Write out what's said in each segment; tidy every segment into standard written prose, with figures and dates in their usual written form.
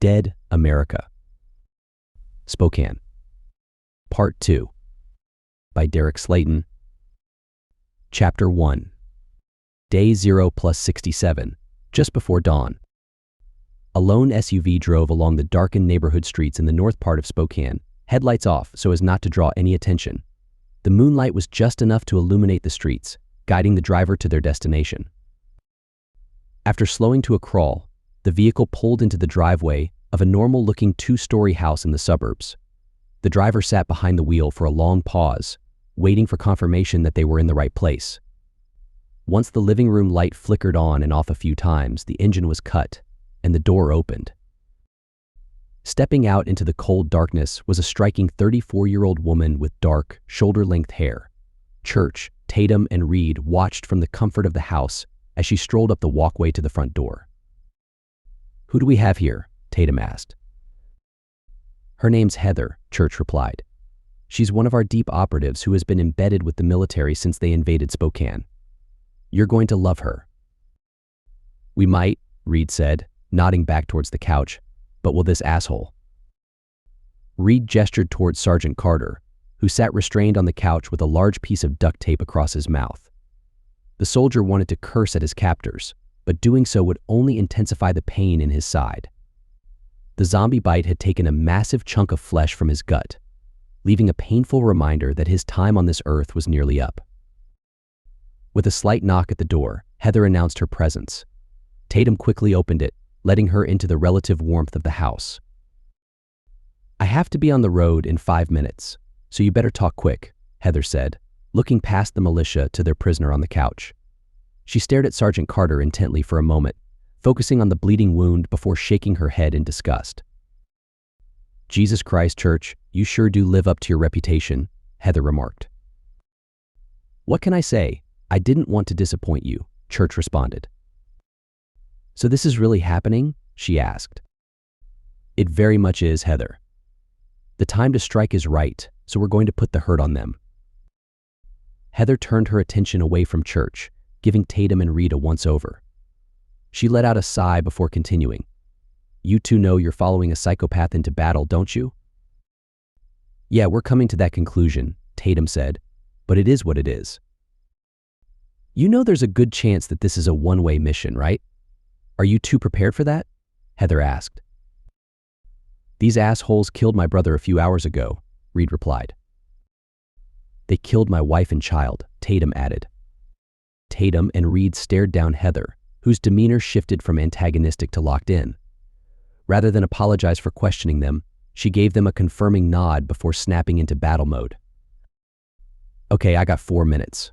Dead America. Spokane. Part 2. By Derek Slayton. Chapter 1. Day 0 plus 67, just before dawn. A lone SUV drove along the darkened neighborhood streets in the north part of Spokane, headlights off so as not to draw any attention. The moonlight was just enough to illuminate the streets, guiding the driver to their destination. After slowing to a crawl, the vehicle pulled into the driveway of a normal-looking two-story house in the suburbs. The driver sat behind the wheel for a long pause, waiting for confirmation that they were in the right place. Once the living room light flickered on and off a few times, the engine was cut, and the door opened. Stepping out into the cold darkness was a striking 34-year-old woman with dark, shoulder-length hair. Church, Tatum, and Reed watched from the comfort of the house as she strolled up the walkway to the front door. "Who do we have here?" Tatum asked. "Her name's Heather," Church replied. "She's one of our deep operatives who has been embedded with the military since they invaded Spokane. You're going to love her." "We might," Reed said, nodding back towards the couch, "but will this asshole?" Reed gestured towards Sergeant Carter, who sat restrained on the couch with a large piece of duct tape across his mouth. The soldier wanted to curse at his captors, but doing so would only intensify the pain in his side. The zombie bite had taken a massive chunk of flesh from his gut, leaving a painful reminder that his time on this earth was nearly up. With a slight knock at the door, Heather announced her presence. Tatum quickly opened it, letting her into the relative warmth of the house. "I have to be on the road in 5 minutes, so you better talk quick," Heather said, looking past the militia to their prisoner on the couch. She stared at Sergeant Carter intently for a moment, focusing on the bleeding wound before shaking her head in disgust. "Jesus Christ, Church, you sure do live up to your reputation," Heather remarked. "What can I say? I didn't want to disappoint you," Church responded. "So this is really happening?" she asked. "It very much is, Heather. The time to strike is right, so we're going to put the hurt on them." Heather turned her attention away from Church, giving Tatum and Reed a once-over. She let out a sigh before continuing. "You two know you're following a psychopath into battle, don't you?" "Yeah, we're coming to that conclusion," Tatum said, "but it is what it is." "You know there's a good chance that this is a one-way mission, right? Are you two prepared for that?" Heather asked. "These assholes killed my brother a few hours ago," Reed replied. "They killed my wife and child," Tatum added. Tatum and Reed stared down Heather, whose demeanor shifted from antagonistic to locked in. Rather than apologize for questioning them, she gave them a confirming nod before snapping into battle mode. "Okay, I got 4 minutes.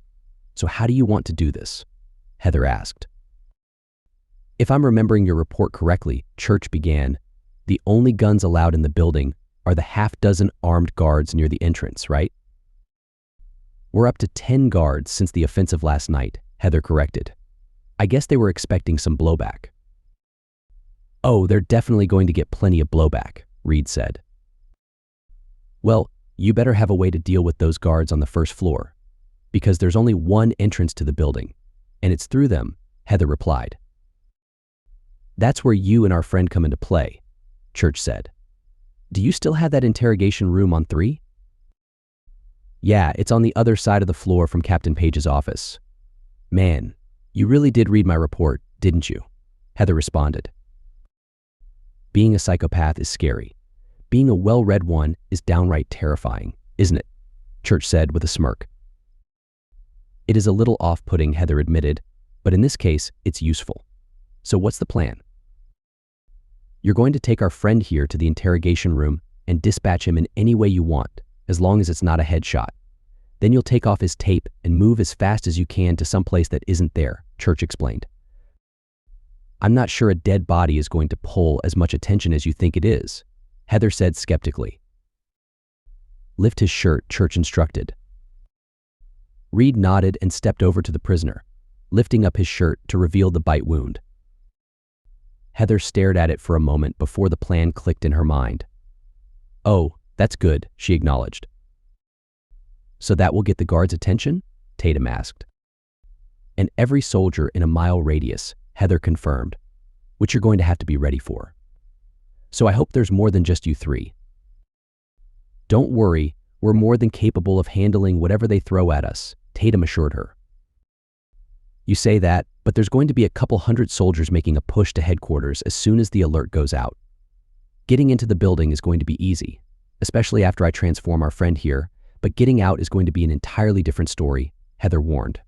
So how do you want to do this?" Heather asked. "If I'm remembering your report correctly," Church began, "the only guns allowed in the building are the half-dozen armed guards near the entrance, right?" "We're up to 10 guards since the offensive last night," Heather corrected. "I guess they were expecting some blowback." "Oh, they're definitely going to get plenty of blowback," Reed said. "Well, you better have a way to deal with those guards on the first floor, because there's only one entrance to the building, and it's through them," Heather replied. "That's where you and our friend come into play," Church said. "Do you still have that interrogation room on 3? "Yeah, it's on the other side of the floor from Captain Page's office." "Man, you really did read my report, didn't you?" Heather responded. "Being a psychopath is scary. Being a well-read one is downright terrifying, isn't it?" Church said with a smirk. "It is a little off-putting," Heather admitted, "but in this case, it's useful. So what's the plan?" "You're going to take our friend here to the interrogation room and dispatch him in any way you want, as long as it's not a headshot. Then you'll take off his tape and move as fast as you can to some place that isn't there," Church explained. "I'm not sure a dead body is going to pull as much attention as you think it is," Heather said skeptically. "Lift his shirt," Church instructed. Reed nodded and stepped over to the prisoner, lifting up his shirt to reveal the bite wound. Heather stared at it for a moment before the plan clicked in her mind. "Oh, that's good," she acknowledged. "So that will get the guards' attention?" Tatum asked. "And every soldier in a mile radius," Heather confirmed, "which you're going to have to be ready for." So I hope there's more than just you three. Don't worry, we're more than capable of handling whatever they throw at us, Tatum assured her. You say that, but there's going to be a couple hundred soldiers making a push to headquarters as soon as the alert goes out. Getting into the building is going to be easy, especially after I transform our friend here, but getting out is going to be an entirely different story, Heather warned.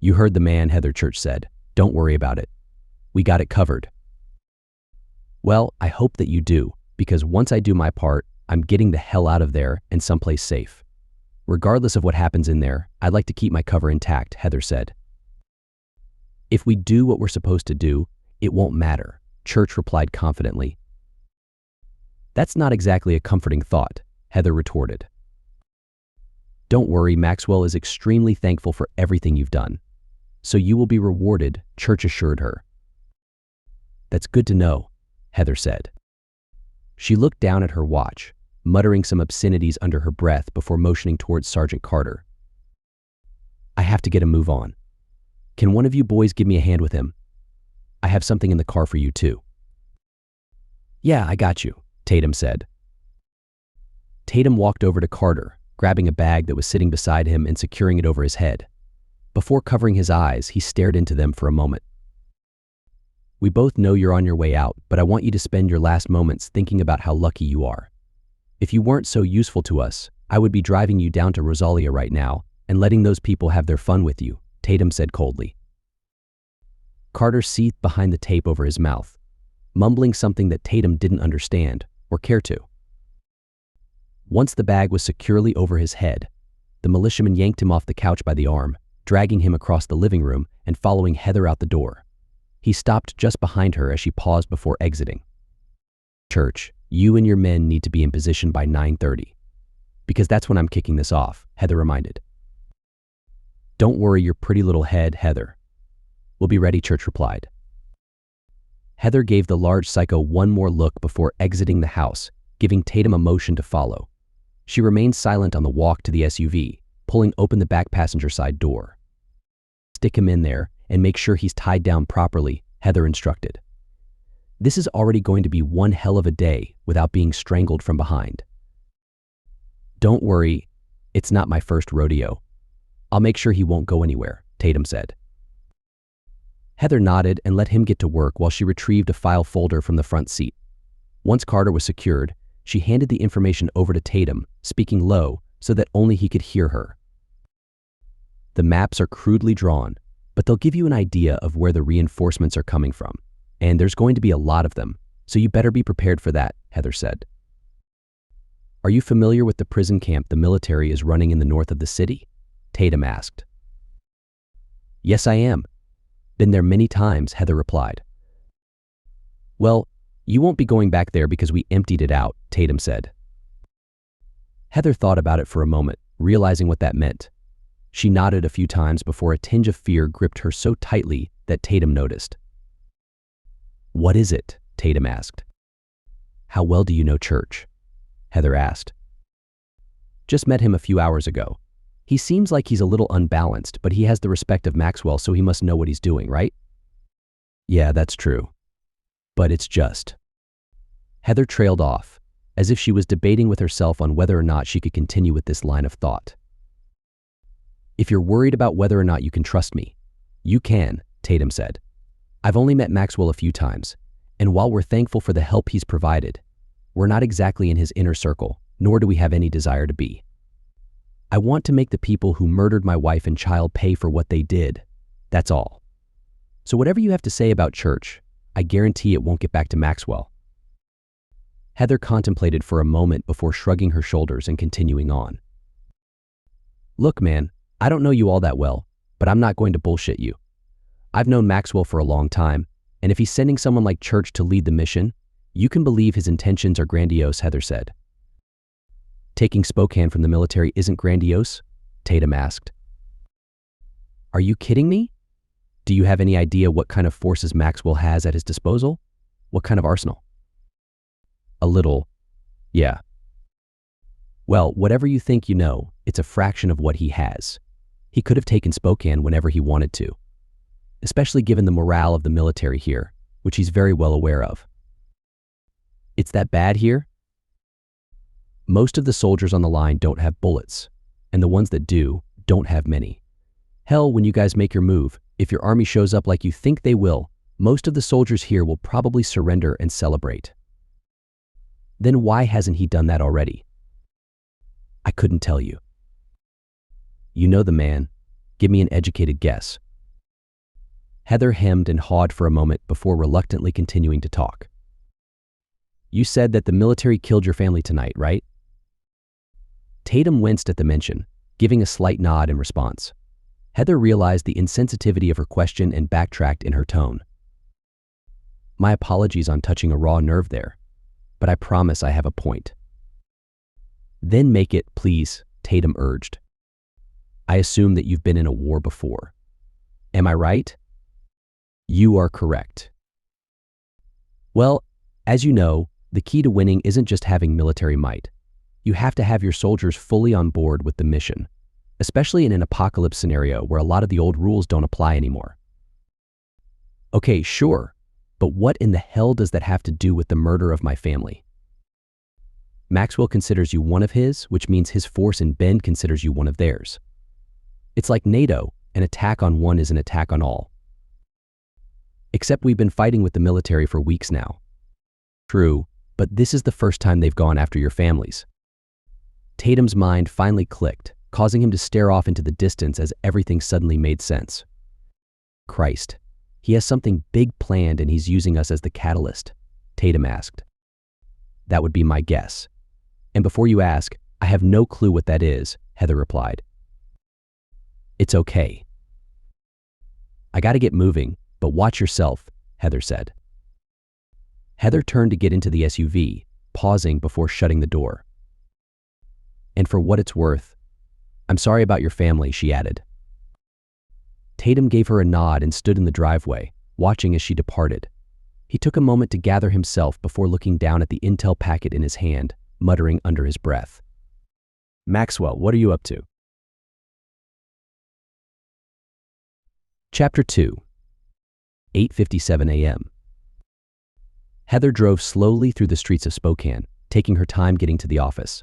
You heard the man, Heather Church said. Don't worry about it. We got it covered. Well, I hope that you do, because once I do my part, I'm getting the hell out of there and someplace safe. Regardless of what happens in there, I'd like to keep my cover intact, Heather said. If we do what we're supposed to do, it won't matter, Church replied confidently. That's not exactly a comforting thought, Heather retorted. Don't worry, Maxwell is extremely thankful for everything you've done. So you will be rewarded, Church assured her. That's good to know, Heather said. She looked down at her watch, muttering some obscenities under her breath before motioning towards Sergeant Carter. I have to get a move on. Can one of you boys give me a hand with him? I have something in the car for you too. Yeah, I got you, Tatum said. Tatum walked over to Carter, grabbing a bag that was sitting beside him and securing it over his head. Before covering his eyes, he stared into them for a moment. We both know you're on your way out, but I want you to spend your last moments thinking about how lucky you are. If you weren't so useful to us, I would be driving you down to Rosalia right now and letting those people have their fun with you, Tatum said coldly. Carter seethed behind the tape over his mouth, mumbling something that Tatum didn't understand or care to. Once the bag was securely over his head, the militiaman yanked him off the couch by the arm, dragging him across the living room and following Heather out the door. He stopped just behind her as she paused before exiting. Church, you and your men need to be in position by 9:30. Because that's when I'm kicking this off, Heather reminded. Don't worry your pretty little head, Heather. We'll be ready, Church replied. Heather gave the large psycho one more look before exiting the house, giving Tatum a motion to follow. She remained silent on the walk to the SUV, pulling open the back passenger side door. Stick him in there and make sure he's tied down properly, Heather instructed. This is already going to be one hell of a day without being strangled from behind. Don't worry, it's not my first rodeo. I'll make sure he won't go anywhere, Tatum said. Heather nodded and let him get to work while she retrieved a file folder from the front seat. Once Carter was secured, she handed the information over to Tatum, speaking low so that only he could hear her. The maps are crudely drawn, but they'll give you an idea of where the reinforcements are coming from, and there's going to be a lot of them, so you better be prepared for that, Heather said. Are you familiar with the prison camp the military is running in the north of the city? Tatum asked. Yes, I am. Been there many times, Heather replied. Well, you won't be going back there because we emptied it out, Tatum said. Heather thought about it for a moment, realizing what that meant. She nodded a few times before a tinge of fear gripped her so tightly that Tatum noticed. What is it? Tatum asked. How well do you know Church? Heather asked. Just met him a few hours ago. He seems like he's a little unbalanced, but he has the respect of Maxwell, so he must know what he's doing, right? Yeah, that's true. But it's just. Heather trailed off, as if she was debating with herself on whether or not she could continue with this line of thought. If you're worried about whether or not you can trust me, you can, Tatum said. I've only met Maxwell a few times, and while we're thankful for the help he's provided, we're not exactly in his inner circle, nor do we have any desire to be. I want to make the people who murdered my wife and child pay for what they did. That's all. So whatever you have to say about Church, I guarantee it won't get back to Maxwell. Heather contemplated for a moment before shrugging her shoulders and continuing on. Look, man, I don't know you all that well, but I'm not going to bullshit you. I've known Maxwell for a long time, and if he's sending someone like Church to lead the mission, you can believe his intentions are grandiose, Heather said. Taking Spokane from the military isn't grandiose? Tatum asked. Are you kidding me? Do you have any idea what kind of forces Maxwell has at his disposal? What kind of arsenal? A little, yeah. Well, whatever you think you know, it's a fraction of what he has. He could have taken Spokane whenever he wanted to, especially given the morale of the military here, which he's very well aware of. It's that bad here? Most of the soldiers on the line don't have bullets, and the ones that do don't have many. Hell, when you guys make your move, if your army shows up like you think they will, most of the soldiers here will probably surrender and celebrate. Then why hasn't he done that already? I couldn't tell you. You know the man. Give me an educated guess. Heather hemmed and hawed for a moment before reluctantly continuing to talk. You said that the military killed your family tonight, right? Tatum winced at the mention, giving a slight nod in response. Heather realized the insensitivity of her question and backtracked in her tone. My apologies on touching a raw nerve there, but I promise I have a point. Then make it, please, Tatum urged. I assume that you've been in a war before. Am I right? You are correct. Well, as you know, the key to winning isn't just having military might. You have to have your soldiers fully on board with the mission, especially in an apocalypse scenario where a lot of the old rules don't apply anymore. Okay, sure, but what in the hell does that have to do with the murder of my family? Maxwell considers you one of his, which means his force in Bend considers you one of theirs. It's like NATO, an attack on one is an attack on all. Except we've been fighting with the military for weeks now. True, but this is the first time they've gone after your families. Tatum's mind finally clicked, causing him to stare off into the distance as everything suddenly made sense. Christ, he has something big planned and he's using us as the catalyst, Tatum asked. That would be my guess. And before you ask, I have no clue what that is, Heather replied. It's okay. I gotta get moving, but watch yourself, Heather said. Heather turned to get into the SUV, pausing before shutting the door. And for what it's worth, I'm sorry about your family, she added. Tatum gave her a nod and stood in the driveway, watching as she departed. He took a moment to gather himself before looking down at the intel packet in his hand, muttering under his breath. Maxwell, what are you up to? Chapter 2. 8:57 a.m. Heather drove slowly through the streets of Spokane, taking her time getting to the office.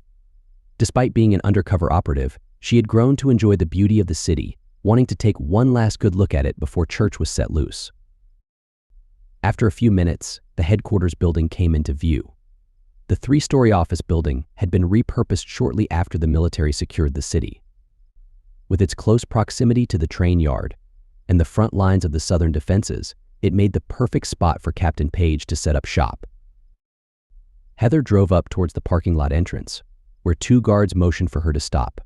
Despite being an undercover operative, she had grown to enjoy the beauty of the city, wanting to take one last good look at it before church was set loose. After a few minutes, the headquarters building came into view. The three-story office building had been repurposed shortly after the military secured the city. With its close proximity to the train yard and the front lines of the southern defenses, it made the perfect spot for Captain Page to set up shop. Heather drove up towards the parking lot entrance, where two guards motioned for her to stop.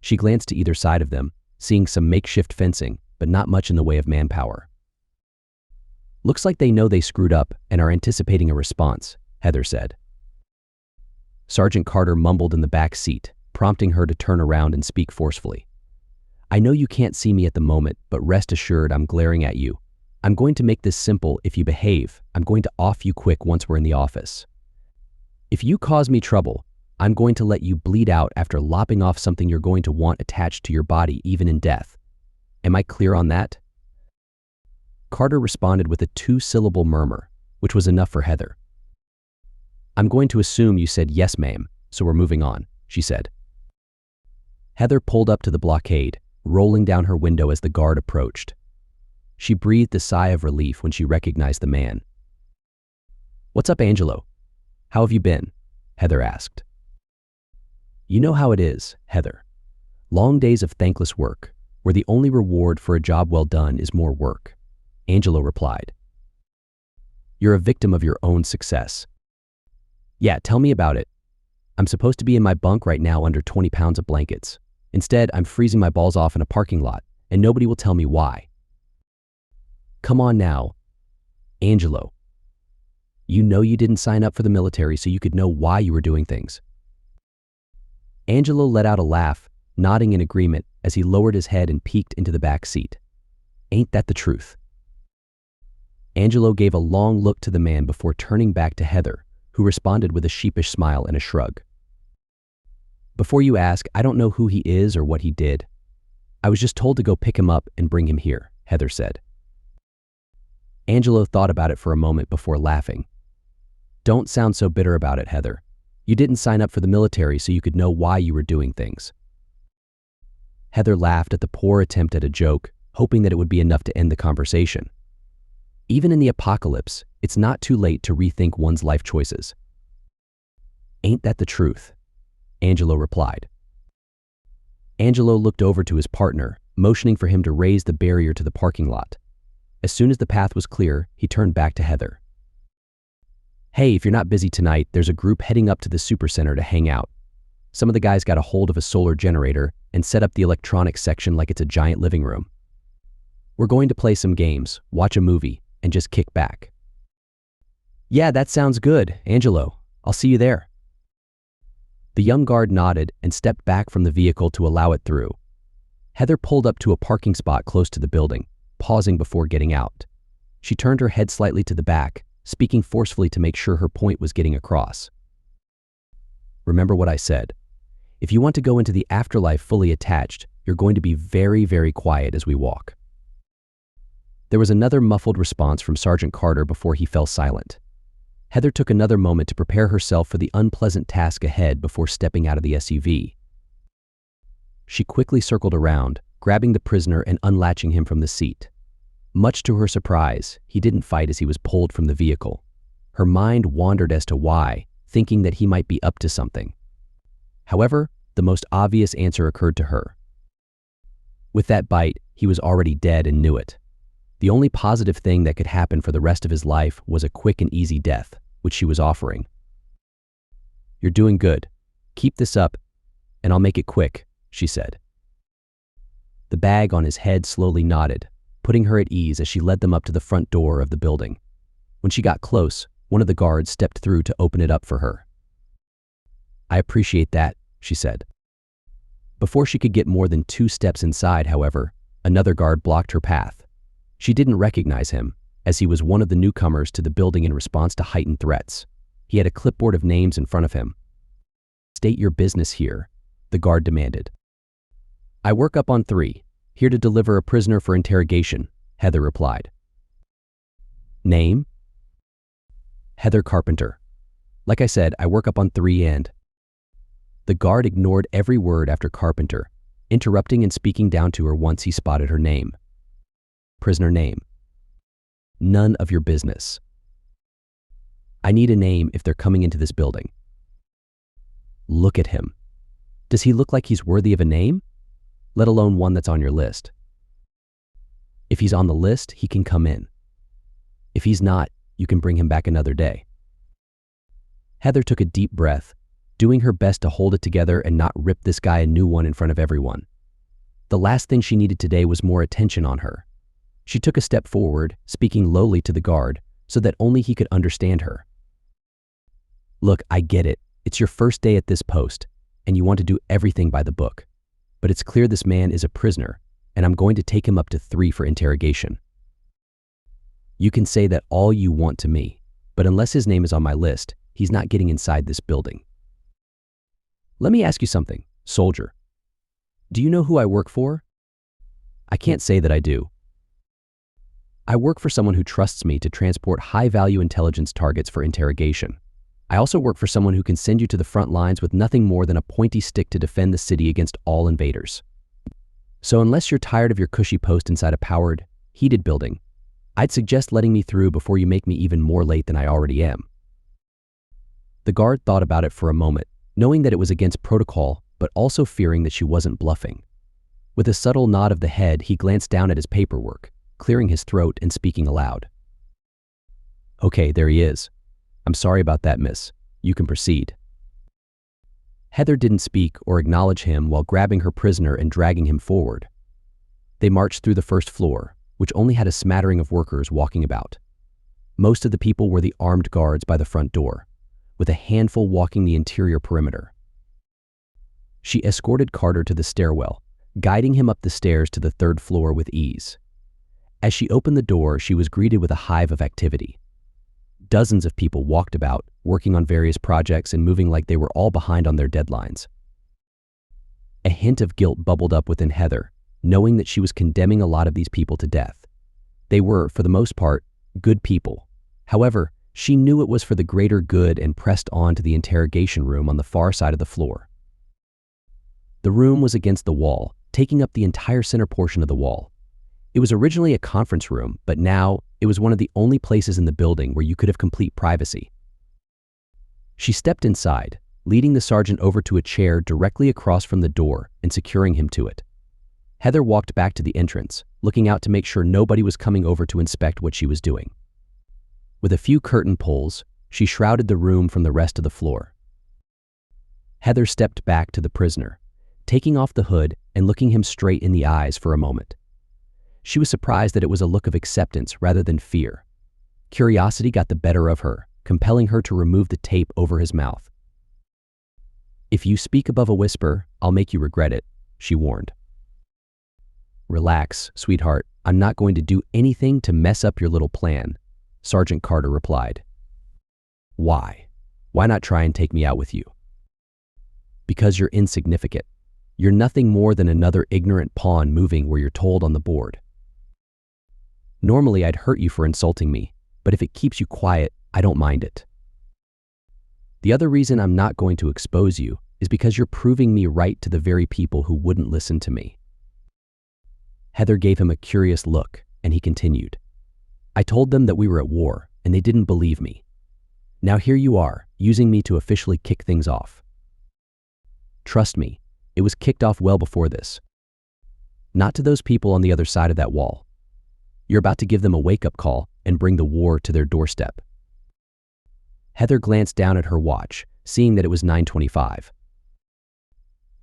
She glanced to either side of them, seeing some makeshift fencing, but not much in the way of manpower. Looks like they know they screwed up and are anticipating a response, Heather said. Sergeant Carter mumbled in the back seat, prompting her to turn around and speak forcefully. I know you can't see me at the moment, but rest assured I'm glaring at you. I'm going to make this simple. If you behave, I'm going to off you quick once we're in the office. If you cause me trouble, I'm going to let you bleed out after lopping off something you're going to want attached to your body even in death. Am I clear on that? Carter responded with a two-syllable murmur, which was enough for Heather. I'm going to assume you said yes, ma'am, so we're moving on, she said. Heather pulled up to the blockade, rolling down her window as the guard approached. She breathed a sigh of relief when she recognized the man. What's up, Angelo? How have you been? Heather asked. You know how it is, Heather. Long days of thankless work, where the only reward for a job well done is more work, Angelo replied. You're a victim of your own success. Yeah, tell me about it. I'm supposed to be in my bunk right now under 20 pounds of blankets. Instead, I'm freezing my balls off in a parking lot, and nobody will tell me why. Come on now, Angelo. You know you didn't sign up for the military so you could know why you were doing things. Angelo let out a laugh, nodding in agreement as he lowered his head and peeked into the back seat. Ain't that the truth? Angelo gave a long look to the man before turning back to Heather, who responded with a sheepish smile and a shrug. Before you ask, I don't know who he is or what he did. I was just told to go pick him up and bring him here, Heather said. Angelo thought about it for a moment before laughing. Don't sound so bitter about it, Heather. You didn't sign up for the military so you could know why you were doing things. Heather laughed at the poor attempt at a joke, hoping that it would be enough to end the conversation. Even in the apocalypse, it's not too late to rethink one's life choices. Ain't that the truth? Angelo replied. Angelo looked over to his partner, motioning for him to raise the barrier to the parking lot. As soon as the path was clear, he turned back to Heather. Hey, if you're not busy tonight, there's a group heading up to the supercenter to hang out. Some of the guys got a hold of a solar generator and set up the electronics section like it's a giant living room. We're going to play some games, watch a movie, and just kick back. Yeah, that sounds good, Angelo. I'll see you there. The young guard nodded and stepped back from the vehicle to allow it through. Heather pulled up to a parking spot close to the building, pausing before getting out. She turned her head slightly to the back, speaking forcefully to make sure her point was getting across. Remember what I said. If you want to go into the afterlife fully attached, you're going to be very, very quiet as we walk. There was another muffled response from Sergeant Carter before he fell silent. Heather took another moment to prepare herself for the unpleasant task ahead before stepping out of the SUV. She quickly circled around, grabbing the prisoner and unlatching him from the seat. Much to her surprise, he didn't fight as he was pulled from the vehicle. Her mind wandered as to why, thinking that he might be up to something. However, the most obvious answer occurred to her. With that bite, he was already dead and knew it. The only positive thing that could happen for the rest of his life was a quick and easy death, which she was offering. You're doing good. Keep this up, and I'll make it quick, she said. The bag on his head slowly nodded, putting her at ease as she led them up to the front door of the building. When she got close, one of the guards stepped through to open it up for her. I appreciate that, she said. Before she could get more than 2 steps inside, however, another guard blocked her path. She didn't recognize him, as he was one of the newcomers to the building in response to heightened threats. He had a clipboard of names in front of him. State your business here, the guard demanded. I work up on 3, here to deliver a prisoner for interrogation, Heather replied. Name? Heather Carpenter. Like I said, I work up on 3 and... The guard ignored every word after Carpenter, interrupting and speaking down to her once he spotted her name. Prisoner name. None of your business. I need a name if they're coming into this building. Look at him. Does he look like he's worthy of a name? Let alone one that's on your list. If he's on the list, he can come in. If he's not, you can bring him back another day. Heather took a deep breath, doing her best to hold it together and not rip this guy a new one in front of everyone. The last thing she needed today was more attention on her. She took a step forward, speaking lowly to the guard, so that only he could understand her. Look, I get it. It's your first day at this post, and you want to do everything by the book. But it's clear this man is a prisoner, and I'm going to take him up to 3 for interrogation. You can say that all you want to me, but unless his name is on my list, he's not getting inside this building. Let me ask you something, soldier. Do you know who I work for? I can't say that I do. I work for someone who trusts me to transport high-value intelligence targets for interrogation. I also work for someone who can send you to the front lines with nothing more than a pointy stick to defend the city against all invaders. So unless you're tired of your cushy post inside a powered, heated building, I'd suggest letting me through before you make me even more late than I already am. The guard thought about it for a moment, knowing that it was against protocol, but also fearing that she wasn't bluffing. With a subtle nod of the head, he glanced down at his paperwork, clearing his throat and speaking aloud. Okay, there he is. I'm sorry about that, miss. You can proceed. Heather didn't speak or acknowledge him while grabbing her prisoner and dragging him forward. They marched through the first floor, which only had a smattering of workers walking about. Most of the people were the armed guards by the front door, with a handful walking the interior perimeter. She escorted Carter to the stairwell, guiding him up the stairs to the 3rd floor with ease. As she opened the door, she was greeted with a hive of activity. Dozens of people walked about, working on various projects and moving like they were all behind on their deadlines. A hint of guilt bubbled up within Heather, knowing that she was condemning a lot of these people to death. They were, for the most part, good people. However, She knew it was for the greater good and pressed on to the interrogation room on the far side of the floor. The room was against the wall, taking up the entire center portion of the wall. It was originally a conference room, but now it was one of the only places in the building where you could have complete privacy. She stepped inside, leading the sergeant over to a chair directly across from the door and securing him to it. Heather walked back to the entrance, looking out to make sure nobody was coming over to inspect what she was doing. With a few curtain pulls, she shrouded the room from the rest of the floor. Heather stepped back to the prisoner, taking off the hood and looking him straight in the eyes for a moment. She was surprised that it was a look of acceptance rather than fear. Curiosity got the better of her, compelling her to remove the tape over his mouth. "If you speak above a whisper, I'll make you regret it," she warned. "Relax, sweetheart. I'm not going to do anything to mess up your little plan," Sergeant Carter replied. "Why? Why not try and take me out with you?" "Because you're insignificant. You're nothing more than another ignorant pawn moving where you're told on the board. Normally I'd hurt you for insulting me, but if it keeps you quiet, I don't mind it. The other reason I'm not going to expose you is because you're proving me right to the very people who wouldn't listen to me." Heather gave him a curious look, and he continued. "I told them that we were at war, and they didn't believe me. Now here you are, using me to officially kick things off. Trust me, it was kicked off well before this. Not to those people on the other side of that wall. You're about to give them a wake-up call and bring the war to their doorstep." Heather glanced down at her watch, seeing that it was 9:25.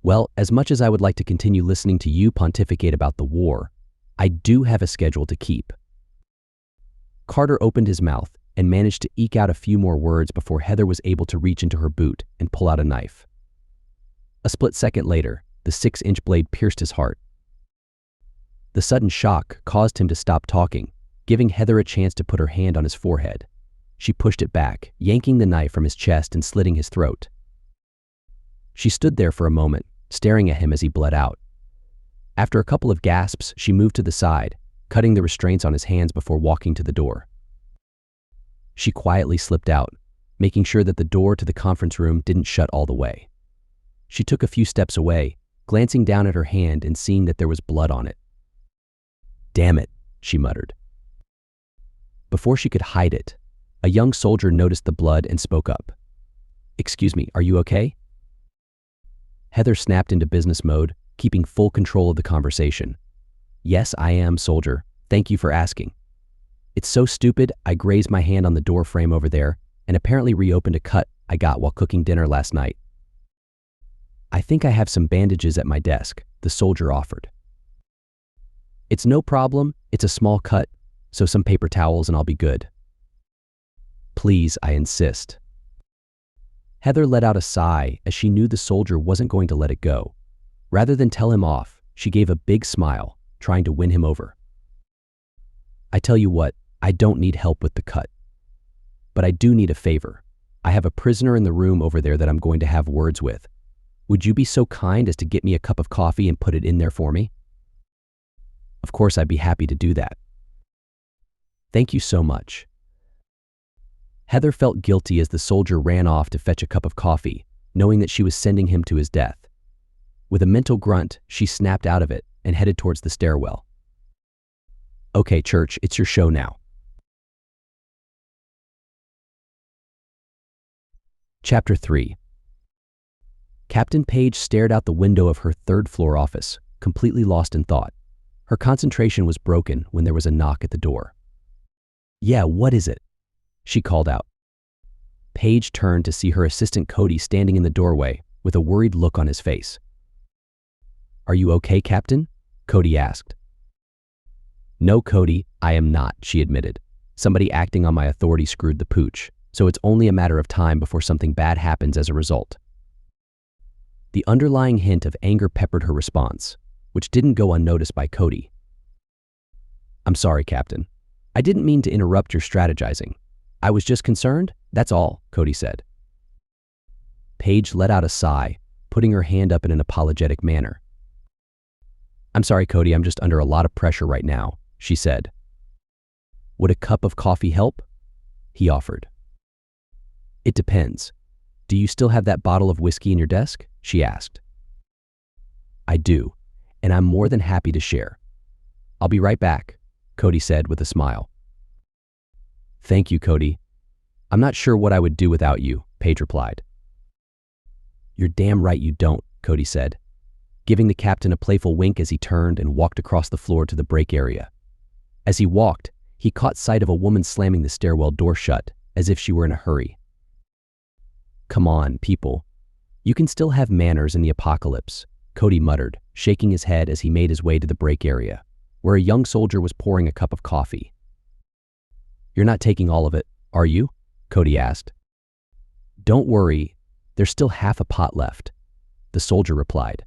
"Well, as much as I would like to continue listening to you pontificate about the war, I do have a schedule to keep." Carter opened his mouth and managed to eke out a few more words before Heather was able to reach into her boot and pull out a knife. A split second later, the 6-inch blade pierced his heart. The sudden shock caused him to stop talking, giving Heather a chance to put her hand on his forehead. She pushed it back, yanking the knife from his chest and slitting his throat. She stood there for a moment, staring at him as he bled out. After a couple of gasps, she moved to the side, cutting the restraints on his hands before walking to the door. She quietly slipped out, making sure that the door to the conference room didn't shut all the way. She took a few steps away, glancing down at her hand and seeing that there was blood on it. "Damn it," she muttered. Before she could hide it, a young soldier noticed the blood and spoke up. "Excuse me, are you okay?" Heather snapped into business mode, keeping full control of the conversation. "Yes, I am, soldier. Thank you for asking. It's so stupid, I grazed my hand on the door frame over there and apparently reopened a cut I got while cooking dinner last night. I think I have some bandages at my desk," the soldier offered. "It's no problem, it's a small cut, so some paper towels and I'll be good." "Please, I insist." Heather let out a sigh as she knew the soldier wasn't going to let it go. Rather than tell him off, she gave a big smile, trying to win him over. "I tell you what, I don't need help with the cut. But I do need a favor. I have a prisoner in the room over there that I'm going to have words with. Would you be so kind as to get me a cup of coffee and put it in there for me?" "Of course, I'd be happy to do that." "Thank you so much." Heather felt guilty as the soldier ran off to fetch a cup of coffee, knowing that she was sending him to his death. With a mental grunt, she snapped out of it and headed towards the stairwell. "Okay, Church, it's your show now." Chapter 3. Captain Page stared out the window of her third-floor office, completely lost in thought. Her concentration was broken when there was a knock at the door. "Yeah, what is it?" she called out. Page turned to see her assistant Cody standing in the doorway with a worried look on his face. "Are you okay, Captain?" Cody asked. "No, Cody, I am not," she admitted. "Somebody acting on my authority screwed the pooch, so it's only a matter of time before something bad happens as a result." The underlying hint of anger peppered her response, which didn't go unnoticed by Cody. "I'm sorry, Captain. I didn't mean to interrupt your strategizing. I was just concerned, that's all," Cody said. Paige let out a sigh, putting her hand up in an apologetic manner. "I'm sorry, Cody, I'm just under a lot of pressure right now," she said. "Would a cup of coffee help?" he offered. It depends. Do you still have that bottle of whiskey in your desk? She asked. I do, and I'm more than happy to share. I'll be right back, Cody said with a smile. Thank you, Cody. I'm not sure what I would do without you, Paige replied. You're damn right you don't, Cody said, giving the captain a playful wink as he turned and walked across the floor to the break area. As he walked, he caught sight of a woman slamming the stairwell door shut, as if she were in a hurry. Come on, people. You can still have manners in the apocalypse, Cody muttered, shaking his head as he made his way to the break area, where a young soldier was pouring a cup of coffee. You're not taking all of it, are you? Cody asked. Don't worry, there's still half a pot left, the soldier replied.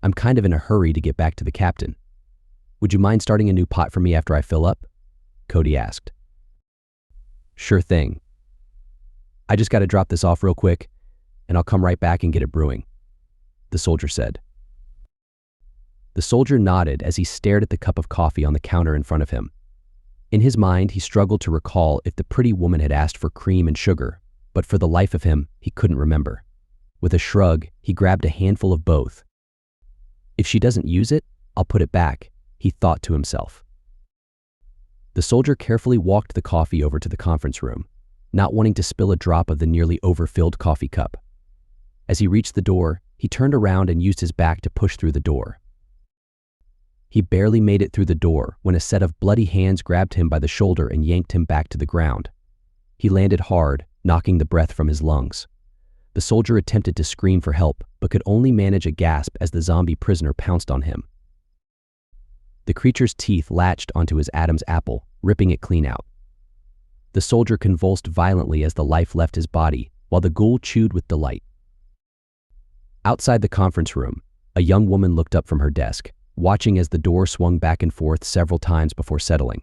I'm kind of in a hurry to get back to the captain. Would you mind starting a new pot for me after I fill up? Cody asked. Sure thing. I just got to drop this off real quick, and I'll come right back and get it brewing, the soldier said. The soldier nodded as he stared at the cup of coffee on the counter in front of him. In his mind, he struggled to recall if the pretty woman had asked for cream and sugar, but for the life of him, he couldn't remember. With a shrug, he grabbed a handful of both. If she doesn't use it, I'll put it back, he thought to himself. The soldier carefully walked the coffee over to the conference room, not wanting to spill a drop of the nearly overfilled coffee cup. As he reached the door, he turned around and used his back to push through the door. He barely made it through the door when a set of bloody hands grabbed him by the shoulder and yanked him back to the ground. He landed hard, knocking the breath from his lungs. The soldier attempted to scream for help, but could only manage a gasp as the zombie prisoner pounced on him. The creature's teeth latched onto his Adam's apple, ripping it clean out. The soldier convulsed violently as the life left his body, while the ghoul chewed with delight. Outside the conference room, a young woman looked up from her desk, watching as the door swung back and forth several times before settling.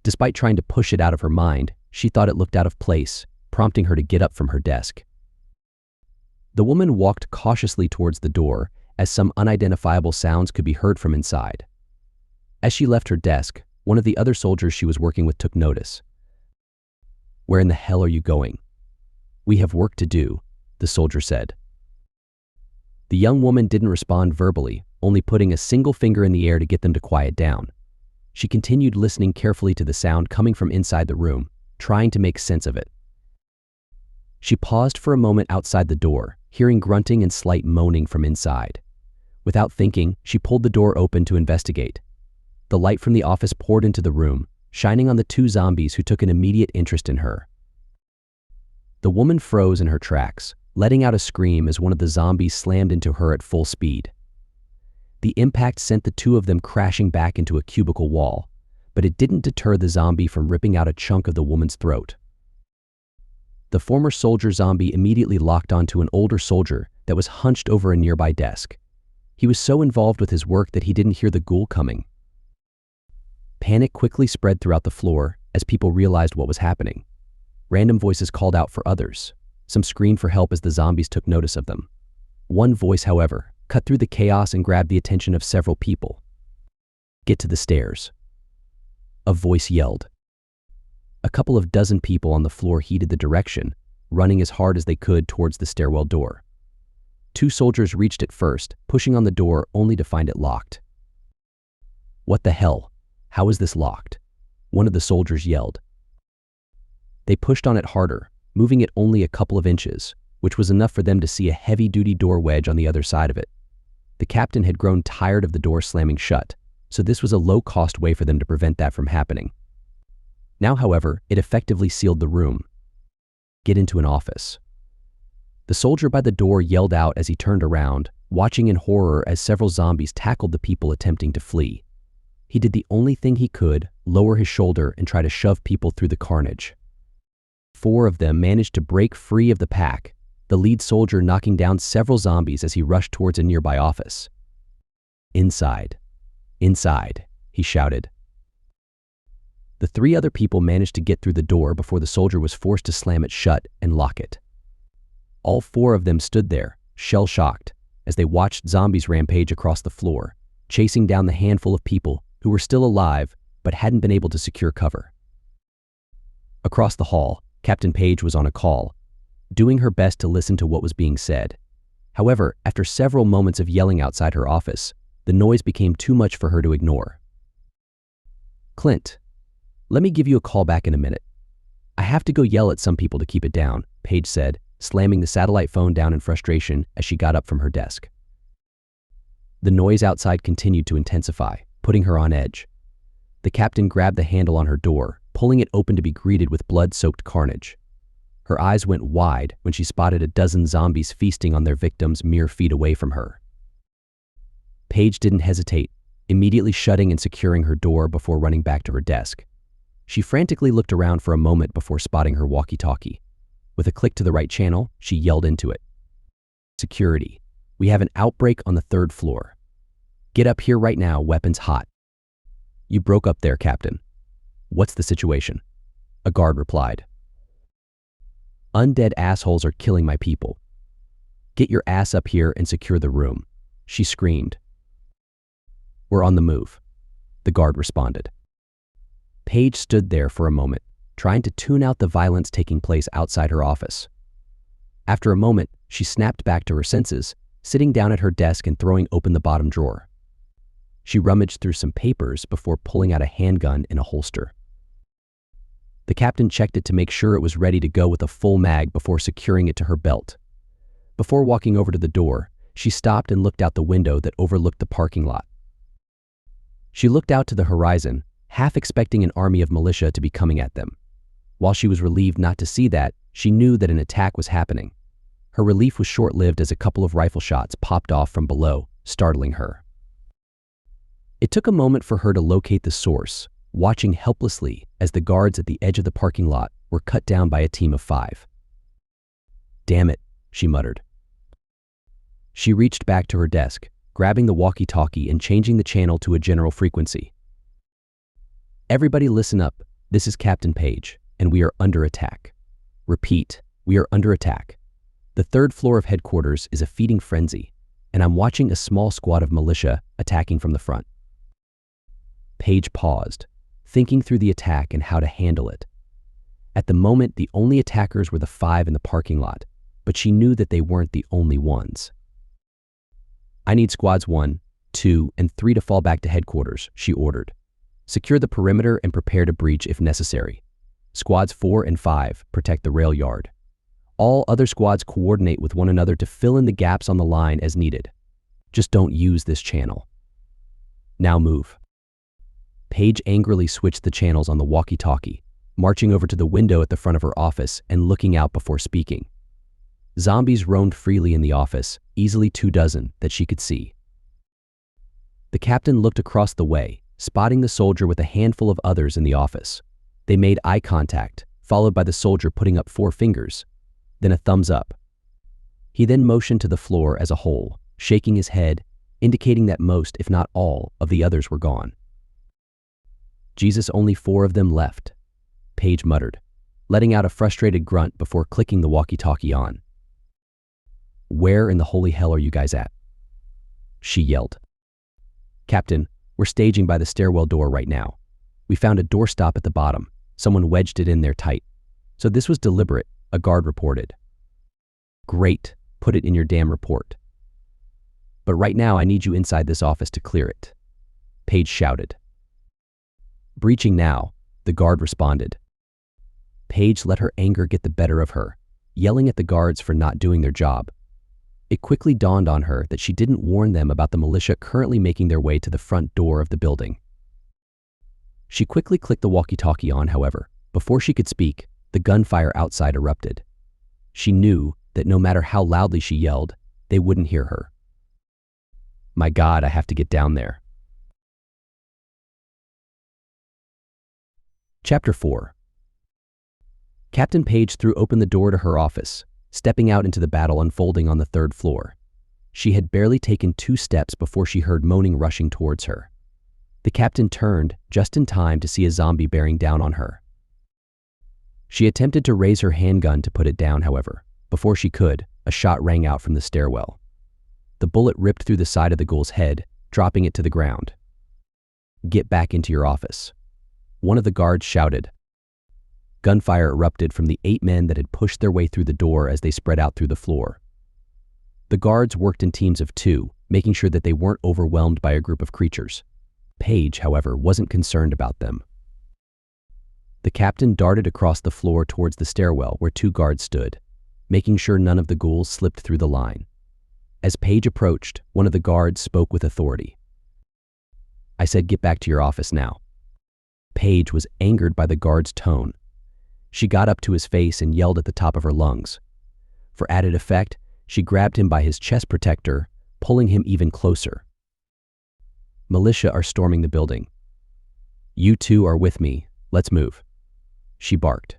Despite trying to push it out of her mind, she thought it looked out of place, prompting her to get up from her desk. The woman walked cautiously towards the door as some unidentifiable sounds could be heard from inside. As she left her desk, one of the other soldiers she was working with took notice. Where in the hell are you going? We have work to do, the soldier said. The young woman didn't respond verbally, only putting a single finger in the air to get them to quiet down. She continued listening carefully to the sound coming from inside the room, trying to make sense of it. She paused for a moment outside the door, hearing grunting and slight moaning from inside. Without thinking, she pulled the door open to investigate. The light from the office poured into the room, shining on the two zombies who took an immediate interest in her. The woman froze in her tracks, letting out a scream as one of the zombies slammed into her at full speed. The impact sent the two of them crashing back into a cubicle wall, but it didn't deter the zombie from ripping out a chunk of the woman's throat. The former soldier zombie immediately locked onto an older soldier that was hunched over a nearby desk. He was so involved with his work that he didn't hear the ghoul coming. Panic quickly spread throughout the floor as people realized what was happening. Random voices called out for others. Some screamed for help as the zombies took notice of them. One voice, however, cut through the chaos and grabbed the attention of several people. Get to the stairs, a voice yelled. A couple of dozen people on the floor heeded the direction, running as hard as they could towards the stairwell door. Two soldiers reached it first, pushing on the door only to find it locked. What the hell? How is this locked? One of the soldiers yelled. They pushed on it harder, moving it only a couple of inches, which was enough for them to see a heavy-duty door wedge on the other side of it. The captain had grown tired of the door slamming shut, so this was a low-cost way for them to prevent that from happening. Now, however, it effectively sealed the room. Get into an office. The soldier by the door yelled out as he turned around, watching in horror as several zombies tackled the people attempting to flee. He did the only thing he could, lower his shoulder and try to shove people through the carnage. 4 of them managed to break free of the pack, the lead soldier knocking down several zombies as he rushed towards a nearby office. Inside. Inside, he shouted. The 3 other people managed to get through the door before the soldier was forced to slam it shut and lock it. All 4 of them stood there, shell-shocked, as they watched zombies rampage across the floor, chasing down the handful of people who were still alive but hadn't been able to secure cover. Across the hall, Captain Page was on a call, doing her best to listen to what was being said. However, after several moments of yelling outside her office, the noise became too much for her to ignore. "Clint, let me give you a call back in a minute. I have to go yell at some people to keep it down," Paige said, slamming the satellite phone down in frustration as she got up from her desk. The noise outside continued to intensify, putting her on edge. The captain grabbed the handle on her door, pulling it open to be greeted with blood-soaked carnage. Her eyes went wide when she spotted a dozen zombies feasting on their victims mere feet away from her. Paige didn't hesitate, immediately shutting and securing her door before running back to her desk. She frantically looked around for a moment before spotting her walkie-talkie. With a click to the right channel, she yelled into it. "Security, we have an outbreak on the 3rd floor. Get up here right now, weapons hot." "You broke up there, Captain. What's the situation?" A guard replied. "Undead assholes are killing my people. Get your ass up here and secure the room," she screamed. "We're on the move," the guard responded. Paige stood there for a moment, trying to tune out the violence taking place outside her office. After a moment, she snapped back to her senses, sitting down at her desk and throwing open the bottom drawer. She rummaged through some papers before pulling out a handgun in a holster. The captain checked it to make sure it was ready to go with a full mag before securing it to her belt. Before walking over to the door, she stopped and looked out the window that overlooked the parking lot. She looked out to the horizon, half expecting an army of militia to be coming at them. While she was relieved not to see that, she knew that an attack was happening. Her relief was short-lived as a couple of rifle shots popped off from below, startling her. It took a moment for her to locate the source, watching helplessly as the guards at the edge of the parking lot were cut down by a team of 5. "Damn it," she muttered. She reached back to her desk, grabbing the walkie-talkie and changing the channel to a general frequency. "Everybody listen up, this is Captain Page, and we are under attack. Repeat, we are under attack. The 3rd floor of headquarters is a feeding frenzy, and I'm watching a small squad of militia attacking from the front." Paige paused, thinking through the attack and how to handle it. At the moment, the only attackers were the 5 in the parking lot, but she knew that they weren't the only ones. "I need squads 1, 2, and 3 to fall back to headquarters," she ordered. "Secure the perimeter and prepare to breach if necessary. Squads 4 and 5 protect the rail yard. All other squads coordinate with one another to fill in the gaps on the line as needed. Just don't use this channel. Now move." Paige angrily switched the channels on the walkie-talkie, marching over to the window at the front of her office and looking out before speaking. Zombies roamed freely in the office, easily 24 that she could see. The captain looked across the way, spotting the soldier with a handful of others in the office. They made eye contact, followed by the soldier putting up 4 fingers, then a thumbs up. He then motioned to the floor as a whole, shaking his head, indicating that most, if not all, of the others were gone. "Jesus, only 4 of them left," Paige muttered, letting out a frustrated grunt before clicking the walkie-talkie on. "Where in the holy hell are you guys at?" she yelled. "Captain, we're staging by the stairwell door right now. We found a doorstop at the bottom. Someone wedged it in there tight. So this was deliberate," a guard reported. "Great, put it in your damn report. But right now I need you inside this office to clear it," Paige shouted. "Breaching now," the guard responded. Paige let her anger get the better of her, yelling at the guards for not doing their job. It quickly dawned on her that she didn't warn them about the militia currently making their way to the front door of the building. She quickly clicked the walkie-talkie on, however. Before she could speak, the gunfire outside erupted. She knew that no matter how loudly she yelled, they wouldn't hear her. "My God, I have to get down there." Chapter 4. Captain Page threw open the door to her office, stepping out into the battle unfolding on the 3rd floor. She had barely taken 2 steps before she heard moaning rushing towards her. The captain turned just in time to see a zombie bearing down on her. She attempted to raise her handgun to put it down, however. Before she could, a shot rang out from the stairwell. The bullet ripped through the side of the ghoul's head, dropping it to the ground. "Get back into your office," one of the guards shouted. Gunfire erupted from the 8 men that had pushed their way through the door as they spread out through the floor. The guards worked in teams of 2, making sure that they weren't overwhelmed by a group of creatures. Paige, however, wasn't concerned about them. The captain darted across the floor towards the stairwell where 2 guards stood, making sure none of the ghouls slipped through the line. As Paige approached, one of the guards spoke with authority. "I said get back to your office now." Paige was angered by the guard's tone. She got up to his face and yelled at the top of her lungs. For added effect, she grabbed him by his chest protector, pulling him even closer. "Militia are storming the building. You 2 are with me. Let's move," she barked.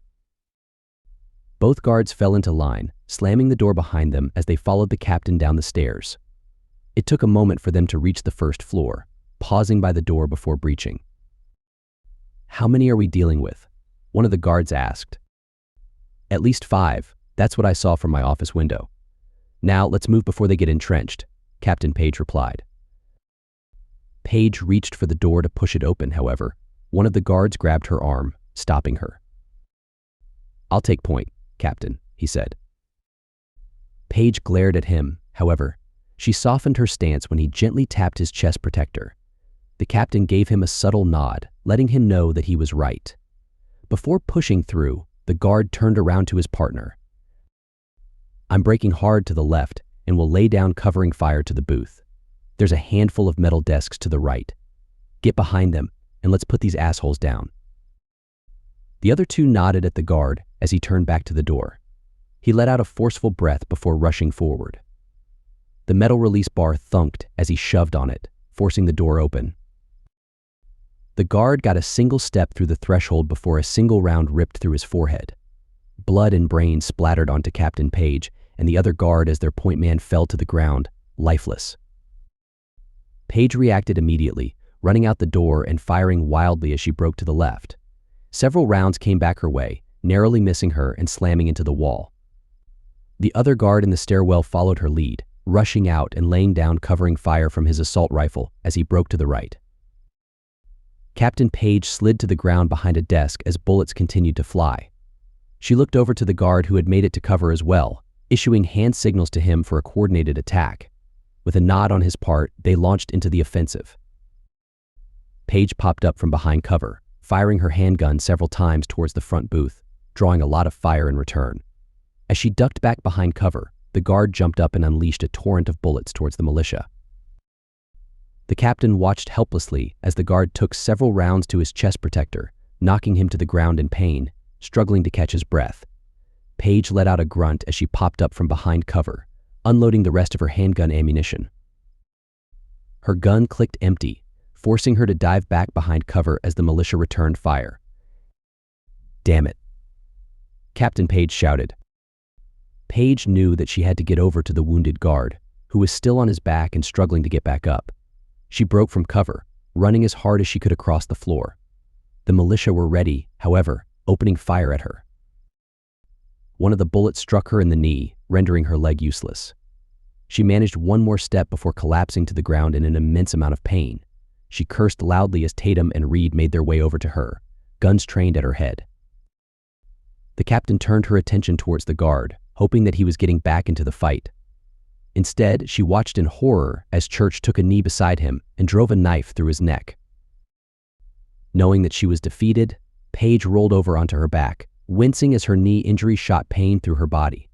Both guards fell into line, slamming the door behind them as they followed the captain down the stairs. It took a moment for them to reach the first floor, pausing by the door before breaching. "How many are we dealing with?" one of the guards asked. "At least 5. That's what I saw from my office window. Now let's move before they get entrenched," Captain Paige replied. Paige reached for the door to push it open, however. One of the guards grabbed her arm, stopping her. "I'll take point, Captain," he said. Paige glared at him, however. She softened her stance when he gently tapped his chest protector. The captain gave him a subtle nod, letting him know that he was right. Before pushing through, the guard turned around to his partner. "I'm braking hard to the left and will lay down covering fire to the booth. There's a handful of metal desks to the right. Get behind them and let's put these assholes down." The other 2 nodded at the guard as he turned back to the door. He let out a forceful breath before rushing forward. The metal release bar thunked as he shoved on it, forcing the door open. The guard got a single step through the threshold before a single round ripped through his forehead. Blood and brains splattered onto Captain Paige and the other guard as their point man fell to the ground, lifeless. Paige reacted immediately, running out the door and firing wildly as she broke to the left. Several rounds came back her way, narrowly missing her and slamming into the wall. The other guard in the stairwell followed her lead, rushing out and laying down covering fire from his assault rifle as he broke to the right. Captain Paige slid to the ground behind a desk as bullets continued to fly. She looked over to the guard who had made it to cover as well, issuing hand signals to him for a coordinated attack. With a nod on his part, they launched into the offensive. Paige popped up from behind cover, firing her handgun several times towards the front booth, drawing a lot of fire in return. As she ducked back behind cover, the guard jumped up and unleashed a torrent of bullets towards the militia. The captain watched helplessly as the guard took several rounds to his chest protector, knocking him to the ground in pain, struggling to catch his breath. Paige let out a grunt as she popped up from behind cover, unloading the rest of her handgun ammunition. Her gun clicked empty, forcing her to dive back behind cover as the militia returned fire. "Damn it," Captain Paige shouted. Paige knew that she had to get over to the wounded guard, who was still on his back and struggling to get back up. She broke from cover, running as hard as she could across the floor. The militia were ready, however, opening fire at her. One of the bullets struck her in the knee, rendering her leg useless. She managed one more step before collapsing to the ground in an immense amount of pain. She cursed loudly as Tatum and Reed made their way over to her, guns trained at her head. The captain turned her attention towards the guard, hoping that he was getting back into the fight. Instead, she watched in horror as Church took a knee beside him and drove a knife through his neck. Knowing that she was defeated, Paige rolled over onto her back, wincing as her knee injury shot pain through her body.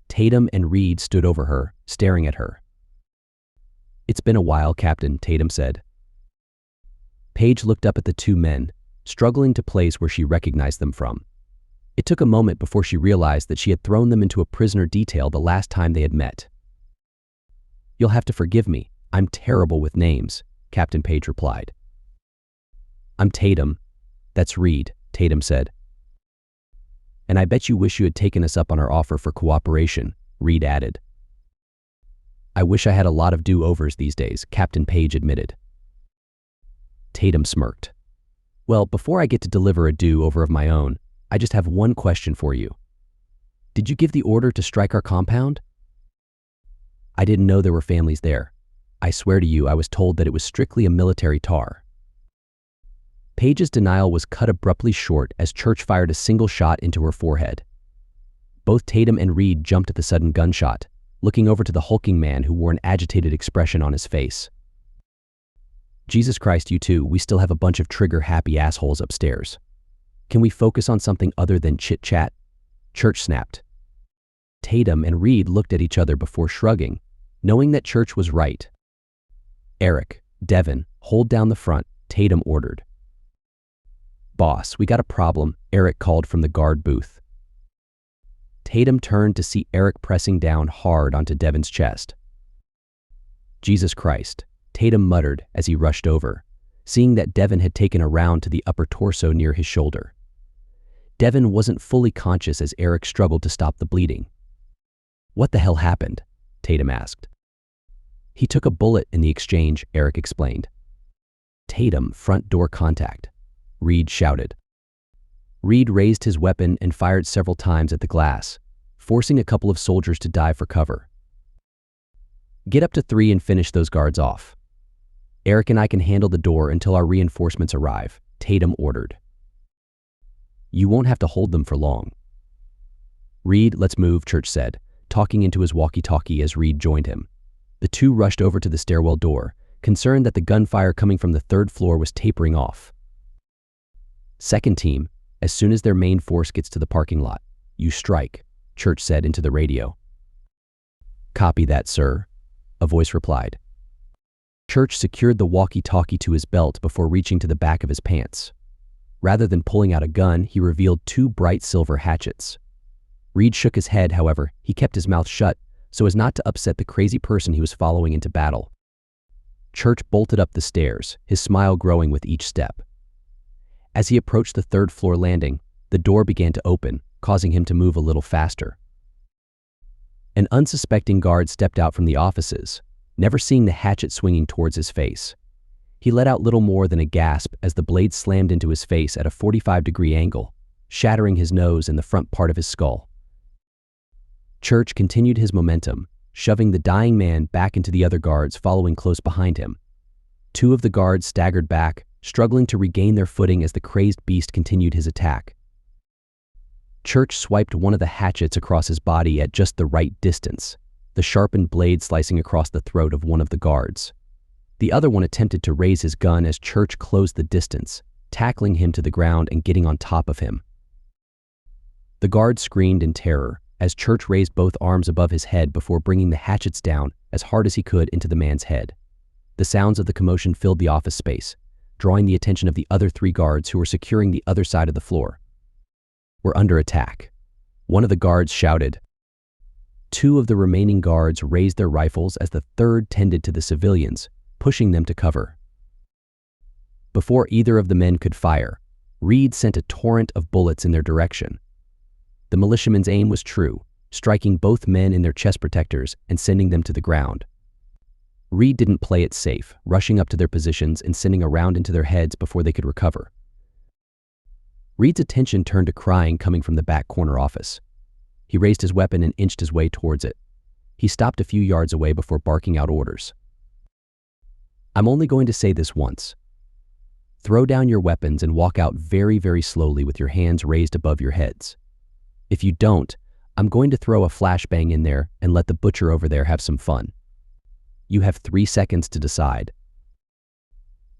Tatum and Reed stood over her, staring at her. "It's been a while, Captain," Tatum said. Paige looked up at the 2 men, struggling to place where she recognized them from. It took a moment before she realized that she had thrown them into a prisoner detail the last time they had met. "You'll have to forgive me. I'm terrible with names," Captain Paige replied. "I'm Tatum." "That's Reed," Tatum said. "And I bet you wish you had taken us up on our offer for cooperation," Reed added. "I wish I had a lot of do-overs these days," Captain Paige admitted. Tatum smirked. "Well, before I get to deliver a do-over of my own, I just have one question for you. Did you give the order to strike our compound?" "I didn't know there were families there. I swear to you, I was told that it was strictly a military tar." Paige's denial was cut abruptly short as Church fired a single shot into her forehead. Both Tatum and Reed jumped at the sudden gunshot, looking over to the hulking man who wore an agitated expression on his face. Jesus Christ, you two, we still have a bunch of trigger-happy assholes upstairs. Can we focus on something other than chit-chat? Church snapped. Tatum and Reed looked at each other before shrugging, knowing that Church was right. Eric, Devin, hold down the front, Tatum ordered. Boss, we got a problem, Eric called from the guard booth. Tatum turned to see Eric pressing down hard onto Devin's chest. Jesus Christ, Tatum muttered as he rushed over, seeing that Devin had taken a round to the upper torso near his shoulder. Devin wasn't fully conscious as Eric struggled to stop the bleeding. What the hell happened? Tatum asked. He took a bullet in the exchange, Eric explained. Tatum, front door contact, Reed shouted. Reed raised his weapon and fired several times at the glass, forcing a couple of soldiers to dive for cover. Get up to 3 and finish those guards off. Eric and I can handle the door until our reinforcements arrive, Tatum ordered. You won't have to hold them for long. Reed, let's move, Church said, talking into his walkie-talkie as Reed joined him. The two rushed over to the stairwell door, concerned that the gunfire coming from the 3rd floor was tapering off. Second team, as soon as their main force gets to the parking lot, you strike, Church said into the radio. Copy that, sir, a voice replied. Church secured the walkie-talkie to his belt before reaching to the back of his pants. Rather than pulling out a gun, he revealed 2 bright silver hatchets. Reed shook his head, however, he kept his mouth shut so as not to upset the crazy person he was following into battle. Church bolted up the stairs, his smile growing with each step. As he approached the 3rd floor landing, the door began to open, causing him to move a little faster. An unsuspecting guard stepped out from the offices, never seeing the hatchet swinging towards his face. He let out little more than a gasp as the blade slammed into his face at a 45-degree angle, shattering his nose and the front part of his skull. Church continued his momentum, shoving the dying man back into the other guards following close behind him. 2 of the guards staggered back, struggling to regain their footing as the crazed beast continued his attack. Church swiped one of the hatchets across his body at just the right distance, the sharpened blade slicing across the throat of one of the guards. The other one attempted to raise his gun as Church closed the distance, tackling him to the ground and getting on top of him. The guard screamed in terror as Church raised both arms above his head before bringing the hatchets down as hard as he could into the man's head. The sounds of the commotion filled the office space, drawing the attention of the other 3 guards who were securing the other side of the floor. We're under attack, one of the guards shouted. 2 of the remaining guards raised their rifles as the 3rd tended to the civilians, pushing them to cover. Before either of the men could fire, Reed sent a torrent of bullets in their direction. The militiaman's aim was true, striking both men in their chest protectors and sending them to the ground. Reed didn't play it safe, rushing up to their positions and sending a round into their heads before they could recover. Reed's attention turned to crying coming from the back corner office. He raised his weapon and inched his way towards it. He stopped a few yards away before barking out orders. I'm only going to say this once. Throw down your weapons and walk out very, very slowly with your hands raised above your heads. If you don't, I'm going to throw a flashbang in there and let the butcher over there have some fun. You have 3 seconds to decide.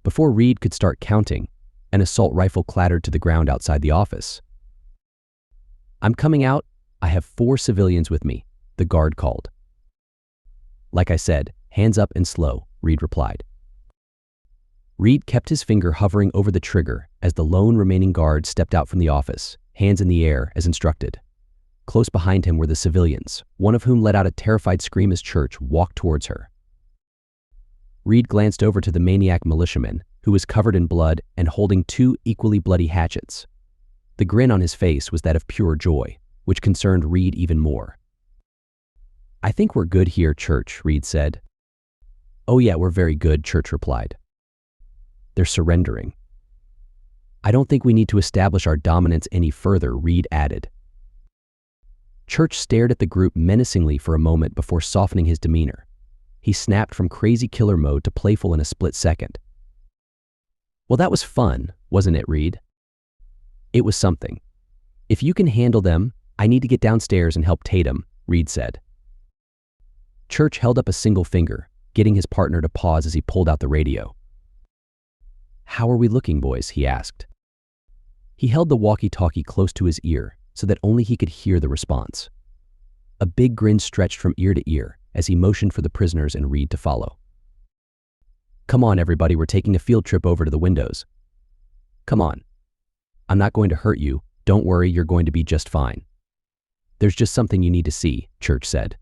Before Reed could start counting, an assault rifle clattered to the ground outside the office. I'm coming out. I have 4 civilians with me, the guard called. Like I said, hands up and slow, Reed replied. Reed kept his finger hovering over the trigger as the lone remaining guard stepped out from the office, hands in the air as instructed. Close behind him were the civilians, one of whom let out a terrified scream as Church walked towards her. Reed glanced over to the maniac militiaman, who was covered in blood and holding 2 equally bloody hatchets. The grin on his face was that of pure joy, which concerned Reed even more. I think we're good here, Church, Reed said. Oh yeah, we're very good, Church replied. They're surrendering. I don't think we need to establish our dominance any further, Reed added. Church stared at the group menacingly for a moment before softening his demeanor. He snapped from crazy killer mode to playful in a split second. Well, that was fun, wasn't it, Reed? It was something. If you can handle them, I need to get downstairs and help Tatum, Reed said. Church held up a single finger, getting his partner to pause as he pulled out the radio. How are we looking, boys? He asked. He held the walkie-talkie close to his ear so that only he could hear the response. A big grin stretched from ear to ear as he motioned for the prisoners and Reed to follow. Come on, everybody, we're taking a field trip over to the windows. Come on. I'm not going to hurt you. Don't worry, you're going to be just fine. There's just something you need to see, Church said.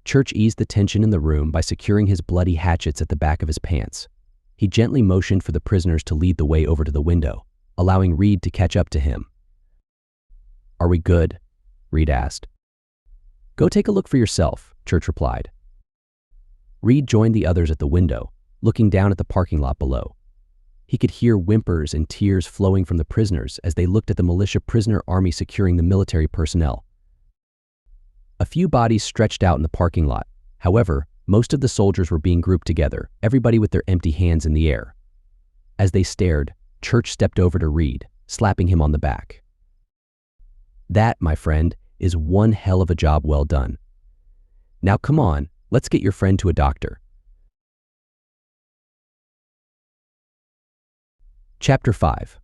Church eased the tension in the room by securing his bloody hatchets at the back of his pants. He gently motioned for the prisoners to lead the way over to the window, allowing Reed to catch up to him. Are we good? Reed asked. Go take a look for yourself, Church replied. Reed joined the others at the window, looking down at the parking lot below. He could hear whimpers and tears flowing from the prisoners as they looked at the militia prisoner army securing the military personnel. A few bodies stretched out in the parking lot. However, most of the soldiers were being grouped together, everybody with their empty hands in the air. As they stared, Church stepped over to Reed, slapping him on the back. That, my friend, is one hell of a job well done. Now come on, let's get your friend to a doctor. Chapter 5.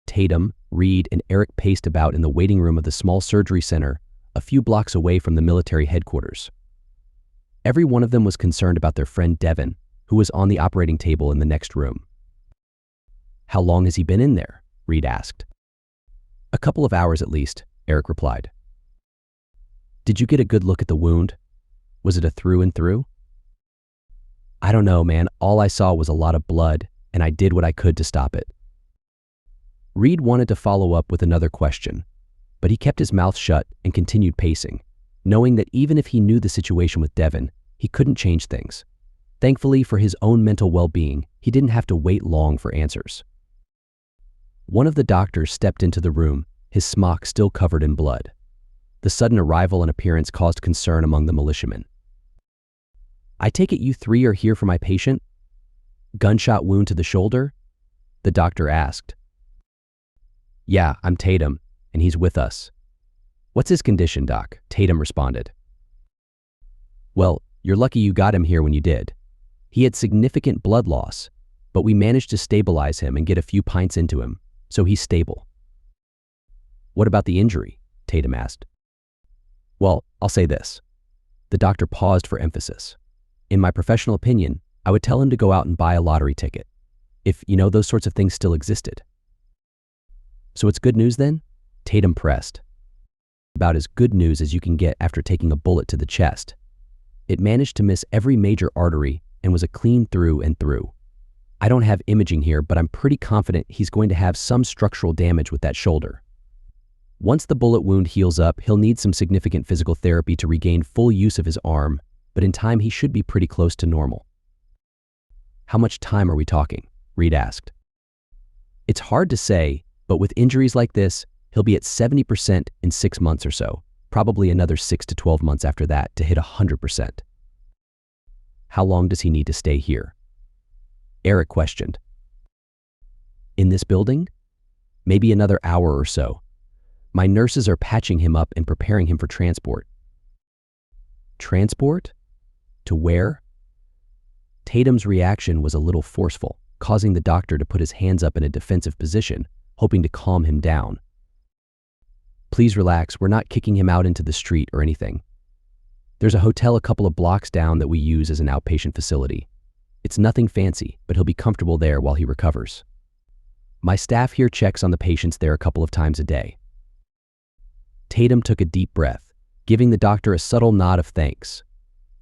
Tatum, Reed, and Eric paced about in the waiting room of the small surgery center a few blocks away from the military headquarters. Every one of them was concerned about their friend Devin, who was on the operating table in the next room. How long has he been in there? Reed asked. A couple of hours at least, Eric replied. Did you get a good look at the wound? Was it a through and through? I don't know, man. All I saw was a lot of blood, and I did what I could to stop it. Reed wanted to follow up with another question, but he kept his mouth shut and continued pacing, knowing that even if he knew the situation with Devin, he couldn't change things. Thankfully, for his own mental well-being, he didn't have to wait long for answers. One of the doctors stepped into the room, his smock still covered in blood. The sudden arrival and appearance caused concern among the militiamen. I take it you three are here for my patient? Gunshot wound to the shoulder? The doctor asked. Yeah, I'm Tatum, and he's with us. What's his condition, Doc? Tatum responded. Well, you're lucky you got him here when you did. He had significant blood loss, but we managed to stabilize him and get a few pints into him, so he's stable. What about the injury? Tatum asked. Well, I'll say this. The doctor paused for emphasis. In my professional opinion, I would tell him to go out and buy a lottery ticket, if, those sorts of things still existed. So it's good news then? Tatum pressed. About as good news as you can get after taking a bullet to the chest. It managed to miss every major artery and was a clean through and through. I don't have imaging here, but I'm pretty confident he's going to have some structural damage with that shoulder. Once the bullet wound heals up, he'll need some significant physical therapy to regain full use of his arm, but in time he should be pretty close to normal. How much time are we talking? Reed asked. It's hard to say, but with injuries like this, he'll be at 70% in 6 months or so, probably another 6 to 12 months after that to hit 100%. How long does he need to stay here? Eric questioned. In this building? Maybe another hour or so. My nurses are patching him up and preparing him for transport. Transport? To where? Tatum's reaction was a little forceful, causing the doctor to put his hands up in a defensive position, hoping to calm him down. Please relax, we're not kicking him out into the street or anything. There's a hotel a couple of blocks down that we use as an outpatient facility. It's nothing fancy, but he'll be comfortable there while he recovers. My staff here checks on the patients there a couple of times a day. Tatum took a deep breath, giving the doctor a subtle nod of thanks.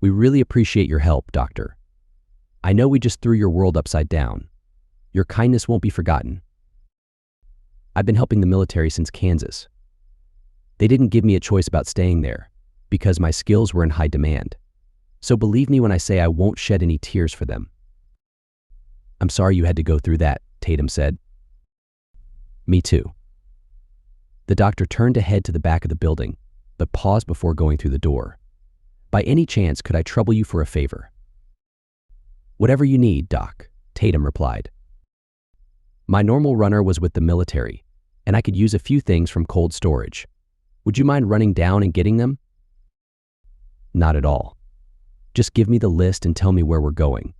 We really appreciate your help, doctor. I know we just threw your world upside down. Your kindness won't be forgotten. I've been helping the military since Kansas. They didn't give me a choice about staying there, because my skills were in high demand. So believe me when I say I won't shed any tears for them. I'm sorry you had to go through that, Tatum said. Me too. The doctor turned to head to the back of the building, but paused before going through the door. By any chance, could I trouble you for a favor? Whatever you need, Doc, Tatum replied, My normal runner was with the military, and I could use a few things from cold storage. Would you mind running down and getting them? Not at all. Just give me the list and tell me where we're going.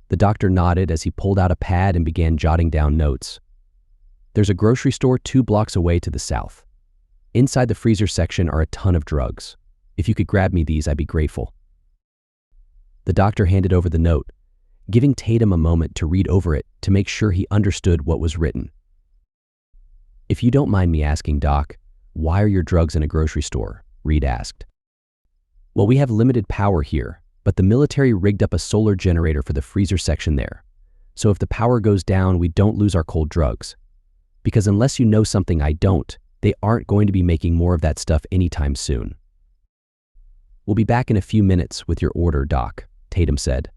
The doctor nodded as he pulled out a pad and began jotting down notes. There's a grocery store 2 blocks away to the south. Inside the freezer section are a ton of drugs. If you could grab me these, I'd be grateful. The doctor handed over the note, giving Tatum a moment to read over it to make sure he understood what was written. If you don't mind me asking, Doc, why are your drugs in a grocery store? Reed asked. Well, we have limited power here, but the military rigged up a solar generator for the freezer section there. So if the power goes down, we don't lose our cold drugs. Because unless you know something I don't, they aren't going to be making more of that stuff anytime soon. We'll be back in a few minutes with your order, Doc, Tatum said.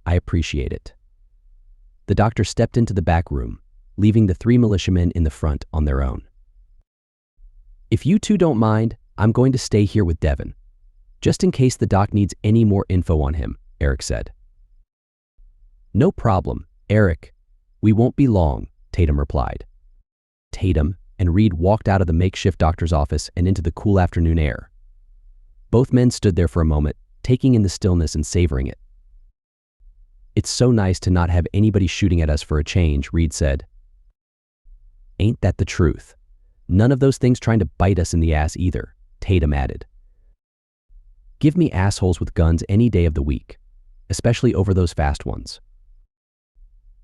I appreciate it. The doctor stepped into the back room, leaving the 3 militiamen in the front on their own. If you two don't mind, I'm going to stay here with Devin, just in case the doc needs any more info on him, Eric said. No problem, Eric. We won't be long, Tatum replied. Tatum and Reed walked out of the makeshift doctor's office and into the cool afternoon air. Both men stood there for a moment, taking in the stillness and savoring it. It's so nice to not have anybody shooting at us for a change, Reed said. Ain't that the truth? None of those things trying to bite us in the ass either, Tatum added. Give me assholes with guns any day of the week, especially over those fast ones.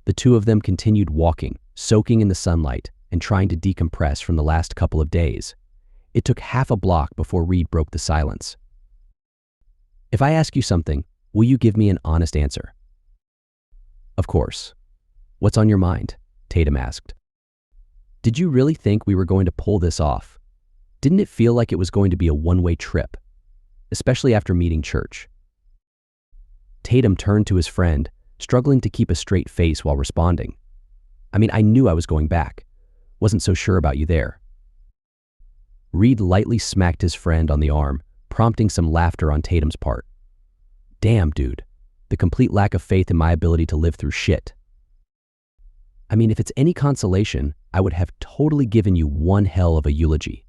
The two of them continued walking, soaking in the sunlight and trying to decompress from the last couple of days. It took half a block before Reed broke the silence. If I ask you something, will you give me an honest answer? Of course. What's on your mind? Tatum asked. Did you really think we were going to pull this off? Didn't it feel like it was going to be a one-way trip, especially after meeting Church? Tatum turned to his friend, struggling to keep a straight face while responding. I mean, I knew I was going back. Wasn't so sure about you there. Reed lightly smacked his friend on the arm, prompting some laughter on Tatum's part. Damn, dude. The complete lack of faith in my ability to live through shit. I mean, if it's any consolation, I would have totally given you one hell of a eulogy.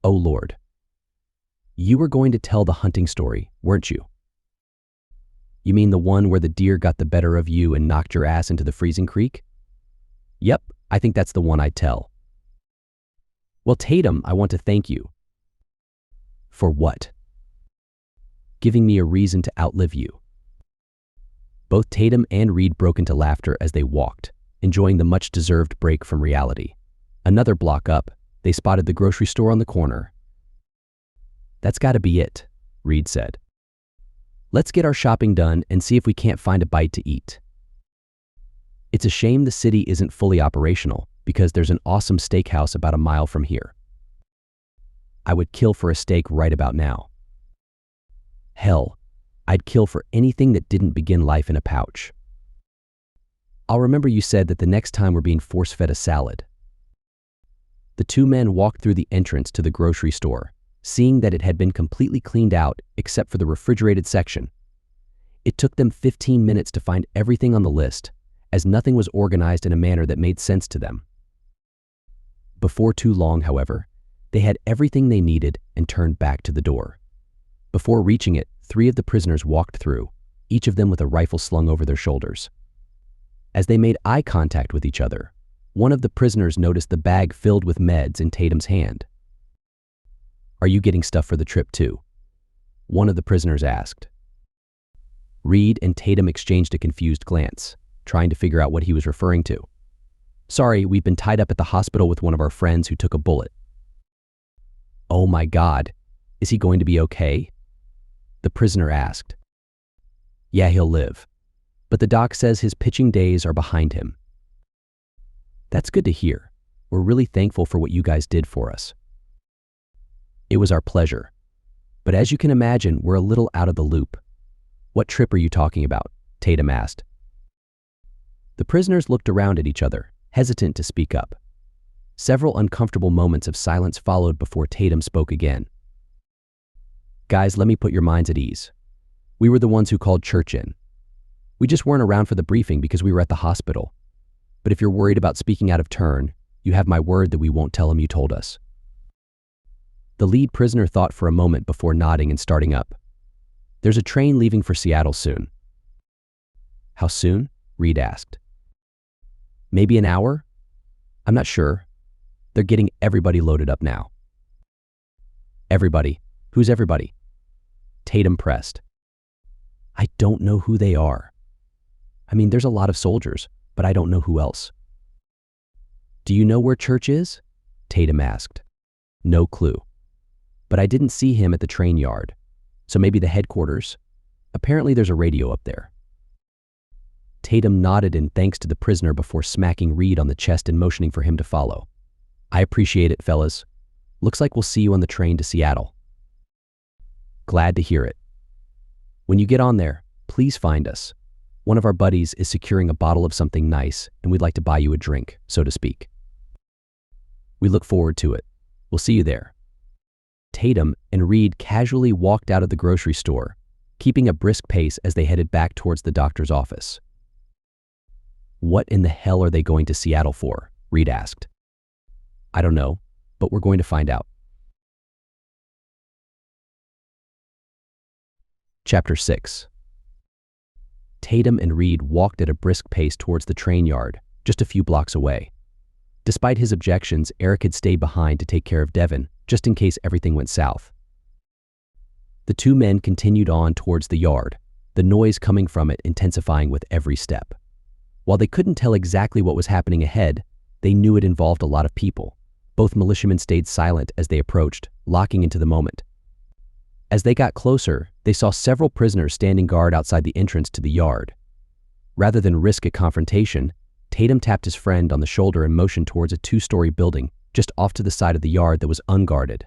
Oh, Lord. You were going to tell the hunting story, weren't you? You mean the one where the deer got the better of you and knocked your ass into the freezing creek? Yep, I think that's the one I'd tell. Well, Tatum, I want to thank you. For what? Giving me a reason to outlive you. Both Tatum and Reed broke into laughter as they walked, enjoying the much-deserved break from reality. Another block up, they spotted the grocery store on the corner. That's gotta be it, Reed said. Let's get our shopping done and see if we can't find a bite to eat. It's a shame the city isn't fully operational because there's an awesome steakhouse about a mile from here. I would kill for a steak right about now. Hell, I'd kill for anything that didn't begin life in a pouch. I'll remember you said that the next time we're being force-fed a salad. The two men walked through the entrance to the grocery store, seeing that it had been completely cleaned out except for the refrigerated section. It took them 15 minutes to find everything on the list, as nothing was organized in a manner that made sense to them. Before too long, however, they had everything they needed and turned back to the door. Before reaching it, 3 of the prisoners walked through, each of them with a rifle slung over their shoulders. As they made eye contact with each other, one of the prisoners noticed the bag filled with meds in Tatum's hand. Are you getting stuff for the trip too? One of the prisoners asked. Reed and Tatum exchanged a confused glance, trying to figure out what he was referring to. Sorry, we've been tied up at the hospital with one of our friends who took a bullet. Oh my God, is he going to be okay? The prisoner asked. Yeah, he'll live, but the doc says his pitching days are behind him. That's good to hear. We're really thankful for what you guys did for us. It was our pleasure, but as you can imagine, we're a little out of the loop. What trip are you talking about? Tatum asked. The prisoners looked around at each other, hesitant to speak up. Several uncomfortable moments of silence followed before Tatum spoke again. Guys, let me put your minds at ease. We were the ones who called Church in. We just weren't around for the briefing because we were at the hospital. But if you're worried about speaking out of turn, you have my word that we won't tell him you told us." The lead prisoner thought for a moment before nodding and starting up. "There's a train leaving for Seattle soon." "How soon?" Reed asked. "Maybe an hour? I'm not sure. They're getting everybody loaded up now." "Everybody? Who's everybody?" Tatum pressed. "I don't know who they are. I mean, there's a lot of soldiers, but I don't know who else." "Do you know where Church is?" Tatum asked. "No clue. But I didn't see him at the train yard. So maybe the headquarters. Apparently there's a radio up there." Tatum nodded in thanks to the prisoner before smacking Reed on the chest and motioning for him to follow. "I appreciate it, fellas. Looks like we'll see you on the train to Seattle." "Glad to hear it. When you get on there, please find us. One of our buddies is securing a bottle of something nice, and we'd like to buy you a drink, so to speak." "We look forward to it. We'll see you there." Tatum and Reed casually walked out of the grocery store, keeping a brisk pace as they headed back towards the doctor's office. "What in the hell are they going to Seattle for?" Reed asked. "I don't know, but we're going to find out." Chapter 6. Tatum and Reed walked at a brisk pace towards the train yard, just a few blocks away. Despite his objections, Eric had stayed behind to take care of Devin, just in case everything went south. The two men continued on towards the yard, the noise coming from it intensifying with every step. While they couldn't tell exactly what was happening ahead, they knew it involved a lot of people. Both militiamen stayed silent as they approached, locking into the moment. As they got closer, they saw several prisoners standing guard outside the entrance to the yard. Rather than risk a confrontation, Tatum tapped his friend on the shoulder and motioned towards a 2-story building just off to the side of the yard that was unguarded.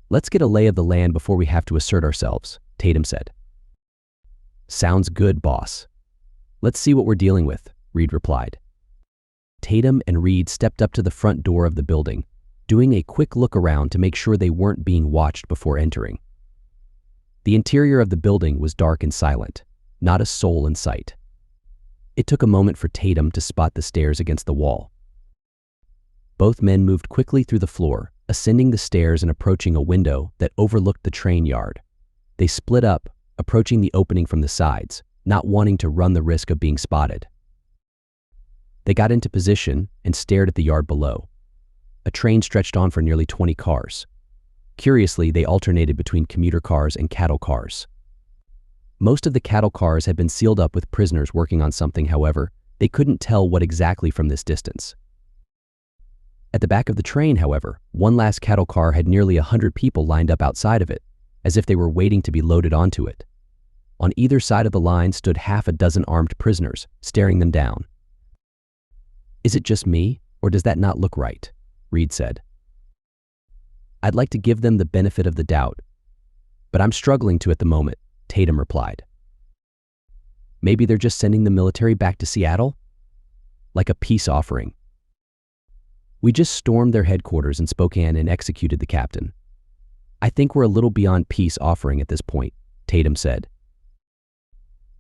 "Let's get a lay of the land before we have to assert ourselves," Tatum said. "Sounds good, boss. Let's see what we're dealing with," Reed replied. Tatum and Reed stepped up to the front door of the building, doing a quick look around to make sure they weren't being watched before entering. The interior of the building was dark and silent, not a soul in sight. It took a moment for Tatum to spot the stairs against the wall. Both men moved quickly through the floor, ascending the stairs and approaching a window that overlooked the train yard. They split up, approaching the opening from the sides, not wanting to run the risk of being spotted. They got into position and stared at the yard below. A train stretched on for nearly 20 cars. Curiously, they alternated between commuter cars and cattle cars. Most of the cattle cars had been sealed up with prisoners working on something, however, they couldn't tell what exactly from this distance. At the back of the train, however, one last cattle car had nearly 100 people lined up outside of it, as if they were waiting to be loaded onto it. On either side of the line stood half a dozen armed prisoners, staring them down. "Is it just me, or does that not look right?" Reed said. "I'd like to give them the benefit of the doubt, but I'm struggling to at the moment," Tatum replied. "Maybe they're just sending the military back to Seattle? Like a peace offering. We just stormed their headquarters in Spokane and executed the captain. I think we're a little beyond peace offering at this point," Tatum said.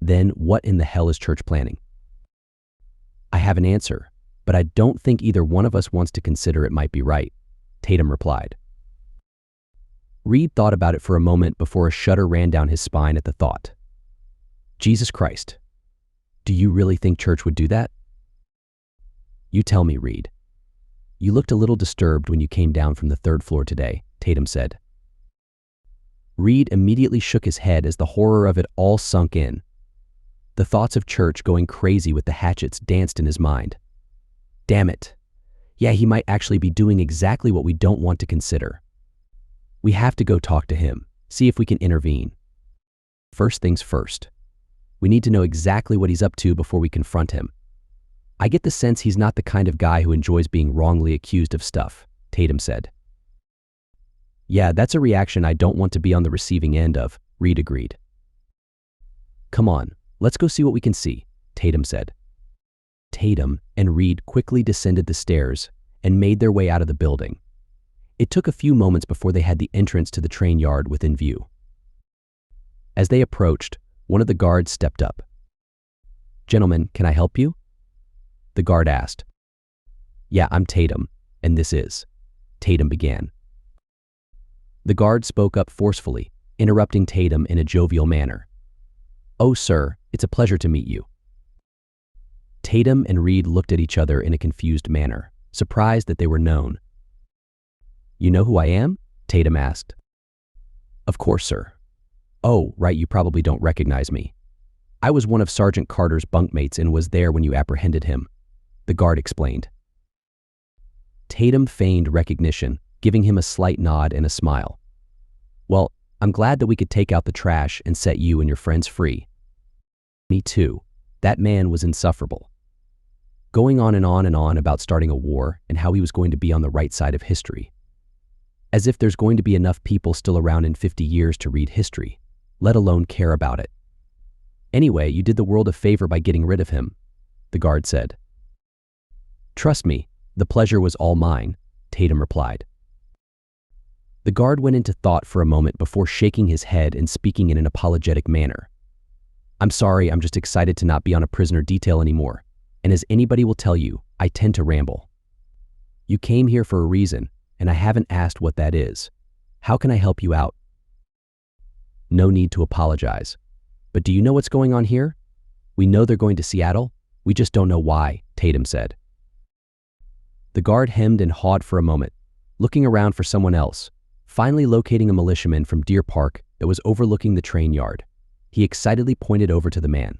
"Then what in the hell is Church planning?" "I have an answer, but I don't think either one of us wants to consider it might be right," Tatum replied. Reed thought about it for a moment before a shudder ran down his spine at the thought. "Jesus Christ. Do you really think Church would do that?" "You tell me, Reed. You looked a little disturbed when you came down from the 3rd floor today," Tatum said. Reed immediately shook his head as the horror of it all sunk in. The thoughts of Church going crazy with the hatchets danced in his mind. Damn it. Yeah, he might actually be doing exactly what we don't want to consider. We have to go talk to him, see if we can intervene. First things first. We need to know exactly what he's up to before we confront him. I get the sense he's not the kind of guy who enjoys being wrongly accused of stuff, Tatum said. Yeah, that's a reaction I don't want to be on the receiving end of, Reed agreed. Come on, let's go see what we can see, Tatum said. Tatum and Reed quickly descended the stairs and made their way out of the building. It took a few moments before they had the entrance to the train yard within view. As they approached, one of the guards stepped up, Gentlemen, can I help you? The guard asked. Yeah, I'm Tatum, and this is. Tatum began. The guard spoke up forcefully, interrupting Tatum in a jovial manner. Oh, sir, it's a pleasure to meet you. Tatum and Reed looked at each other in a confused manner, surprised that they were known. You know who I am? Tatum asked. Of course, sir. Oh, right, you probably don't recognize me. I was one of Sergeant Carter's bunkmates and was there when you apprehended him, the guard explained. Tatum feigned recognition, giving him a slight nod and a smile. Well, I'm glad that we could take out the trash and set you and your friends free. Me too. That man was insufferable. Going on and on and on about starting a war and how he was going to be on the right side of history. As if there's going to be enough people still around in 50 years to read history, let alone care about it. Anyway, you did the world a favor by getting rid of him, the guard said. Trust me, the pleasure was all mine, Tatum replied. The guard went into thought for a moment before shaking his head and speaking in an apologetic manner. I'm sorry, I'm just excited to not be on a prisoner detail anymore, and as anybody will tell you, I tend to ramble. You came here for a reason, and I haven't asked what that is. How can I help you out? No need to apologize. But do you know what's going on here? We know they're going to Seattle. We just don't know why, Tatum said. The guard hemmed and hawed for a moment, looking around for someone else, finally locating a militiaman from Deer Park that was overlooking the train yard. He excitedly pointed over to the man.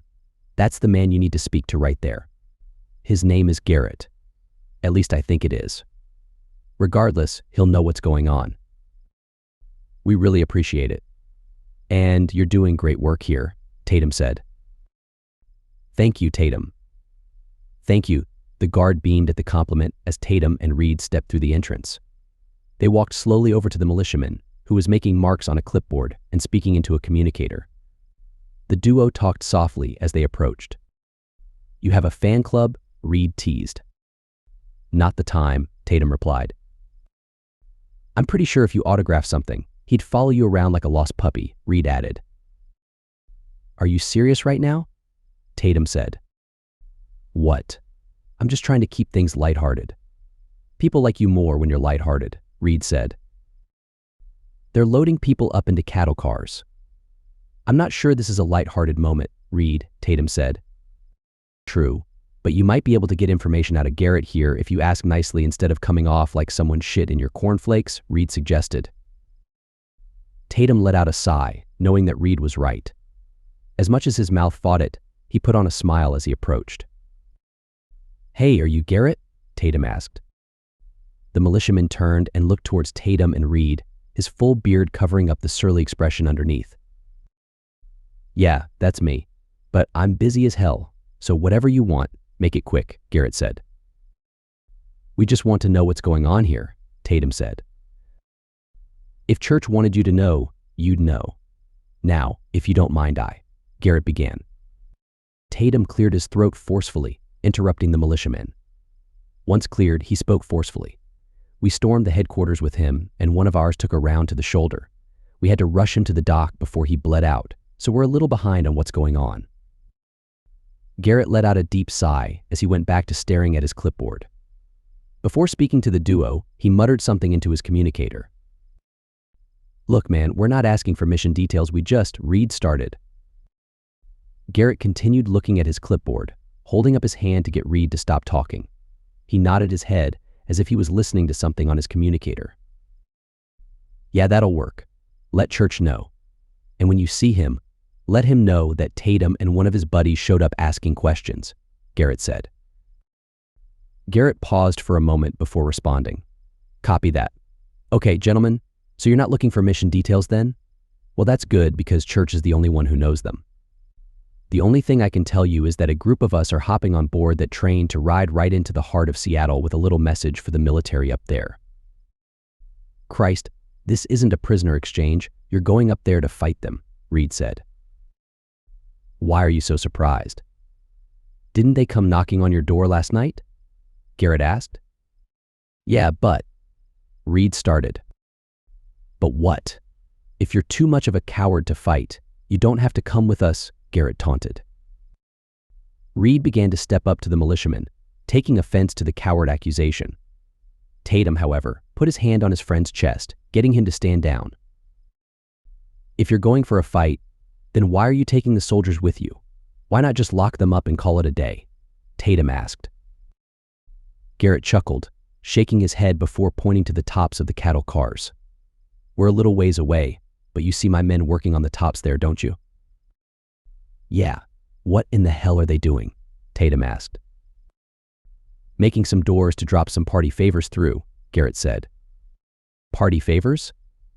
That's the man you need to speak to right there. His name is Garrett. At least I think it is. Regardless, he'll know what's going on. We really appreciate it. And you're doing great work here, Tatum said. Thank you, Tatum. Thank you, the guard beamed at the compliment as Tatum and Reed stepped through the entrance. They walked slowly over to the militiaman, who was making marks on a clipboard and speaking into a communicator. The duo talked softly as they approached. You have a fan club? Reed teased. Not the time, Tatum replied. I'm pretty sure if you autograph something, he'd follow you around like a lost puppy, Reed added. Are you serious right now? Tatum said. What? I'm just trying to keep things lighthearted. People like you more when you're lighthearted, Reed said. They're loading people up into cattle cars. I'm not sure this is a lighthearted moment, Reed, Tatum said. True, but you might be able to get information out of Garrett here if you ask nicely instead of coming off like someone shit in your cornflakes, Reed suggested. Tatum let out a sigh, knowing that Reed was right. As much as his mouth fought it, he put on a smile as he approached. Hey, are you Garrett? Tatum asked. The militiaman turned and looked towards Tatum and Reed, his full beard covering up the surly expression underneath. Yeah, that's me, but I'm busy as hell, so whatever you want, make it quick, Garrett said. We just want to know what's going on here, Tatum said. If Church wanted you to know, you'd know. Now, if you don't mind, Garrett began. Tatum cleared his throat forcefully, interrupting the militiaman. Once cleared, he spoke forcefully. We stormed the headquarters with him, and one of ours took a round to the shoulder. We had to rush him to the dock before he bled out, so we're a little behind on what's going on. Garrett let out a deep sigh as he went back to staring at his clipboard. Before speaking to the duo, he muttered something into his communicator. Look, man, we're not asking for mission details, we just, Reed started. Garrett continued looking at his clipboard, holding up his hand to get Reed to stop talking. He nodded his head as if he was listening to something on his communicator. Yeah, that'll work. Let Church know. And when you see him, let him know that Tatum and one of his buddies showed up asking questions, Garrett said. Garrett paused for a moment before responding. Copy that. Okay, gentlemen, so you're not looking for mission details then? Well, that's good because Church is the only one who knows them. The only thing I can tell you is that a group of us are hopping on board that train to ride right into the heart of Seattle with a little message for the military up there. Christ, this isn't a prisoner exchange. You're going up there to fight them, Reed said. Why are you so surprised? Didn't they come knocking on your door last night? Garrett asked. Yeah, but... Reed started. But what? If you're too much of a coward to fight, you don't have to come with us, Garrett taunted. Reed began to step up to the militiaman, taking offense to the coward accusation. Tatum, however, put his hand on his friend's chest, getting him to stand down. "If you're going for a fight, then why are you taking the soldiers with you? Why not just lock them up and call it a day?" Tatum asked. Garrett chuckled, shaking his head before pointing to the tops of the cattle cars. "We're a little ways away, but you see my men working on the tops there, don't you?" "Yeah, what in the hell are they doing?" Tatum asked. "Making some doors to drop some party favors through," Garrett said. "Party favors?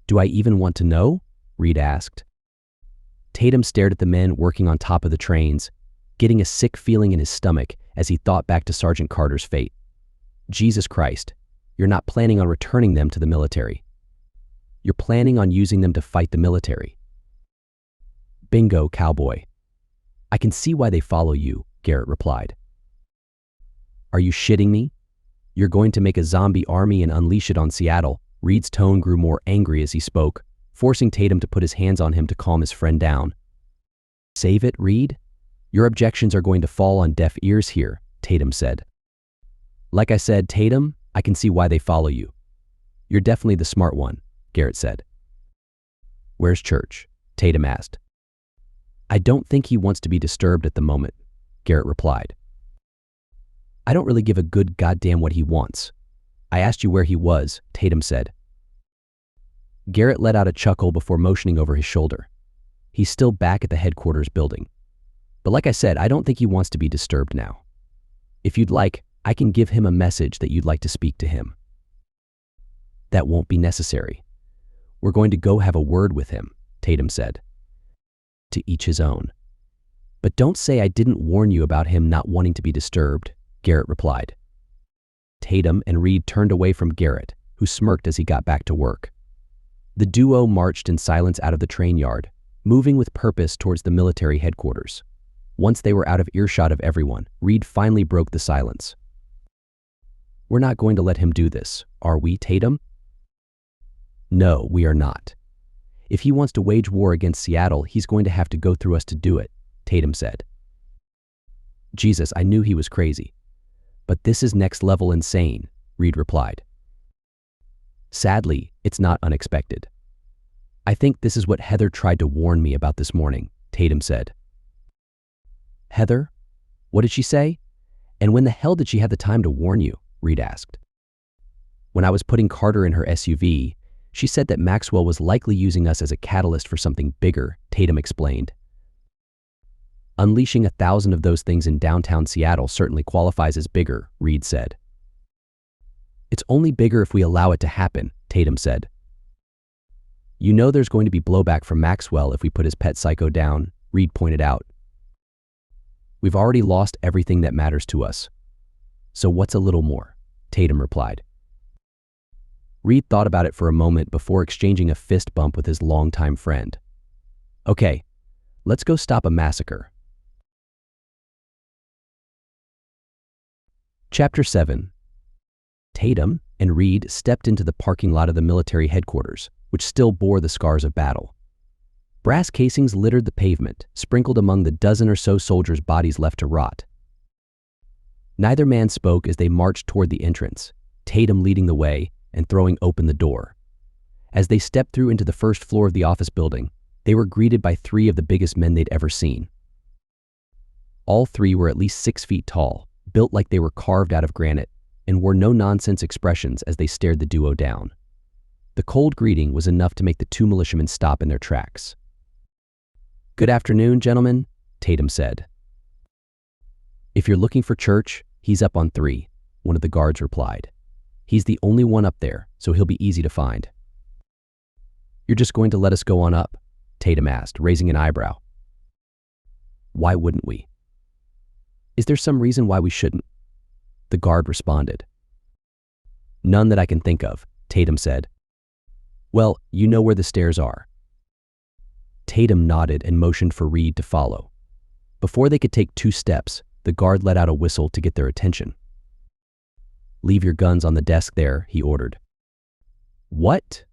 Do I even want to know?" Reed asked. Tatum stared at the men working on top of the trains, getting a sick feeling in his stomach as he thought back to Sergeant Carter's fate. Jesus Christ, you're not planning on returning them to the military. You're planning on using them to fight the military. Bingo, cowboy. I can see why they follow you, Garrett replied. Are you shitting me? You're going to make a zombie army and unleash it on Seattle. Reed's tone grew more angry as he spoke, forcing Tatum to put his hands on him to calm his friend down. Save it, Reed? Your objections are going to fall on deaf ears here, Tatum said. Like I said, Tatum, I can see why they follow you. You're definitely the smart one, Garrett said. Where's Church? Tatum asked. I don't think he wants to be disturbed at the moment, Garrett replied. I don't really give a good goddamn what he wants. I asked you where he was, Tatum said. Garrett let out a chuckle before motioning over his shoulder. He's still back at the headquarters building. But like I said, I don't think he wants to be disturbed now. If you'd like, I can give him a message that you'd like to speak to him. That won't be necessary. We're going to go have a word with him, Tatum said. To each his own. But don't say I didn't warn you about him not wanting to be disturbed, Garrett replied. Tatum and Reed turned away from Garrett, who smirked as he got back to work. The duo marched in silence out of the train yard, moving with purpose towards the military headquarters. Once they were out of earshot of everyone, Reed finally broke the silence. We're not going to let him do this, are we, Tatum? No, we are not. If he wants to wage war against Seattle, he's going to have to go through us to do it, Tatum said. Jesus, I knew he was crazy. But this is next level insane, Reed replied. Sadly, it's not unexpected. I think this is what Heather tried to warn me about this morning, Tatum said. Heather? What did she say? And when the hell did she have the time to warn you? Reed asked. When I was putting Carter in her SUV, she said that Maxwell was likely using us as a catalyst for something bigger, Tatum explained. Unleashing 1,000 of those things in downtown Seattle certainly qualifies as bigger, Reed said. It's only bigger if we allow it to happen, Tatum said. You know there's going to be blowback from Maxwell if we put his pet psycho down, Reed pointed out. We've already lost everything that matters to us. So what's a little more? Tatum replied. Reed thought about it for a moment before exchanging a fist bump with his longtime friend. Okay, let's go stop a massacre. Chapter 7. Tatum and Reed stepped into the parking lot of the military headquarters, which still bore the scars of battle. Brass casings littered the pavement, sprinkled among the dozen or so soldiers' bodies left to rot. Neither man spoke as they marched toward the entrance, Tatum leading the way and throwing open the door. As they stepped through into the first floor of the office building, they were greeted by 3 of the biggest men they'd ever seen. All 3 were at least 6 feet tall, built like they were carved out of granite, and wore no-nonsense expressions as they stared the duo down. The cold greeting was enough to make the 2 militiamen stop in their tracks. Good afternoon, gentlemen, Tatum said. If you're looking for Church, he's up on 3, one of the guards replied. He's the only one up there, so he'll be easy to find. You're just going to let us go on up? Tatum asked, raising an eyebrow. Why wouldn't we? Is there some reason why we shouldn't? The guard responded. None that I can think of, Tatum said. Well, you know where the stairs are. Tatum nodded and motioned for Reed to follow. Before they could take 2 steps, the guard let out a whistle to get their attention. Leave your guns on the desk there, he ordered. What?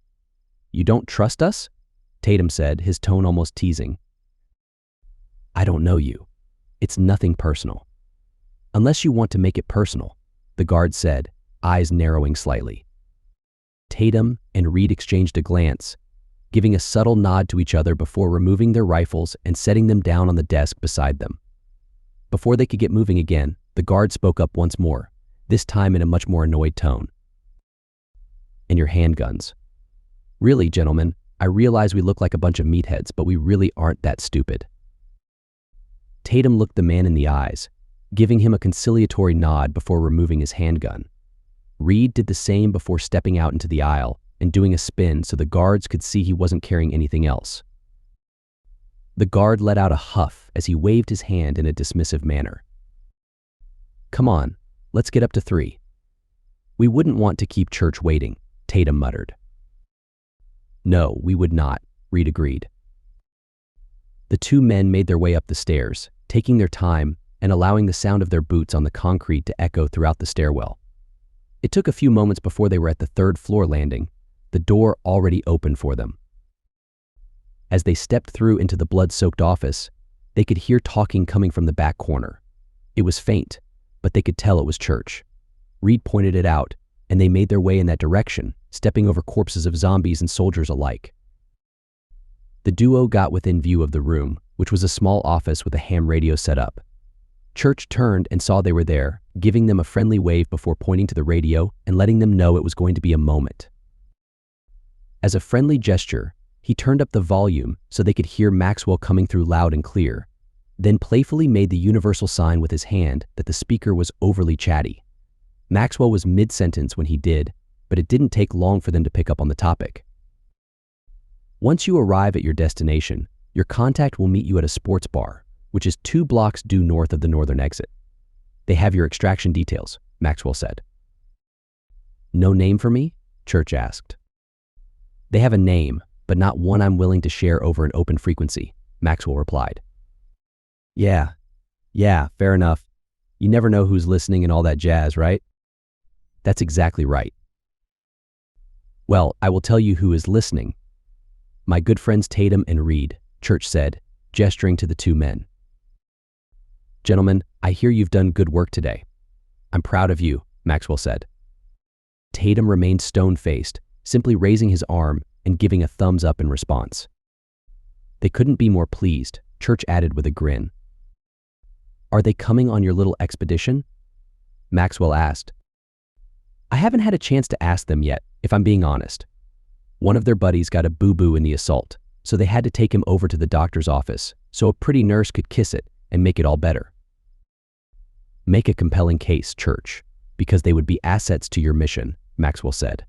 You don't trust us? Tatum said, his tone almost teasing. I don't know you. It's nothing personal. Unless you want to make it personal, the guard said, eyes narrowing slightly. Tatum and Reed exchanged a glance, giving a subtle nod to each other before removing their rifles and setting them down on the desk beside them. Before they could get moving again, the guard spoke up once more, this time in a much more annoyed tone. And your handguns. Really, gentlemen, I realize we look like a bunch of meatheads, but we really aren't that stupid. Tatum looked the man in the eyes, giving him a conciliatory nod before removing his handgun. Reed did the same before stepping out into the aisle and doing a spin so the guards could see he wasn't carrying anything else. The guard let out a huff as he waved his hand in a dismissive manner. Come on, let's get up to 3. We wouldn't want to keep Church waiting, Tatum muttered. No, we would not, Reed agreed. The two men made their way up the stairs, taking their time and allowing the sound of their boots on the concrete to echo throughout the stairwell. It took a few moments before they were at the 3rd floor landing, the door already open for them. As they stepped through into the blood-soaked office, they could hear talking coming from the back corner. It was faint, but they could tell it was Church. Reed pointed it out, and they made their way in that direction, stepping over corpses of zombies and soldiers alike. The duo got within view of the room, which was a small office with a ham radio set up. Church turned and saw they were there, giving them a friendly wave before pointing to the radio and letting them know it was going to be a moment. As a friendly gesture, he turned up the volume so they could hear Maxwell coming through loud and clear, then playfully made the universal sign with his hand that the speaker was overly chatty. Maxwell was mid-sentence when he did, but it didn't take long for them to pick up on the topic. Once you arrive at your destination, your contact will meet you at a sports bar, which is 2 blocks due north of the northern exit. They have your extraction details, Maxwell said. No name for me? Church asked. They have a name, but not one I'm willing to share over an open frequency, Maxwell replied. Yeah, fair enough. You never know who's listening and all that jazz, right? That's exactly right. Well, I will tell you who is listening. My good friends Tatum and Reed, Church said, gesturing to the 2 men. Gentlemen, I hear you've done good work today. I'm proud of you, Maxwell said. Tatum remained stone-faced, simply raising his arm and giving a thumbs up in response. They couldn't be more pleased, Church added with a grin. Are they coming on your little expedition? Maxwell asked. I haven't had a chance to ask them yet, if I'm being honest. One of their buddies got a boo-boo in the assault, so they had to take him over to the doctor's office so a pretty nurse could kiss it and make it all better. Make a compelling case, Church, because they would be assets to your mission, Maxwell said.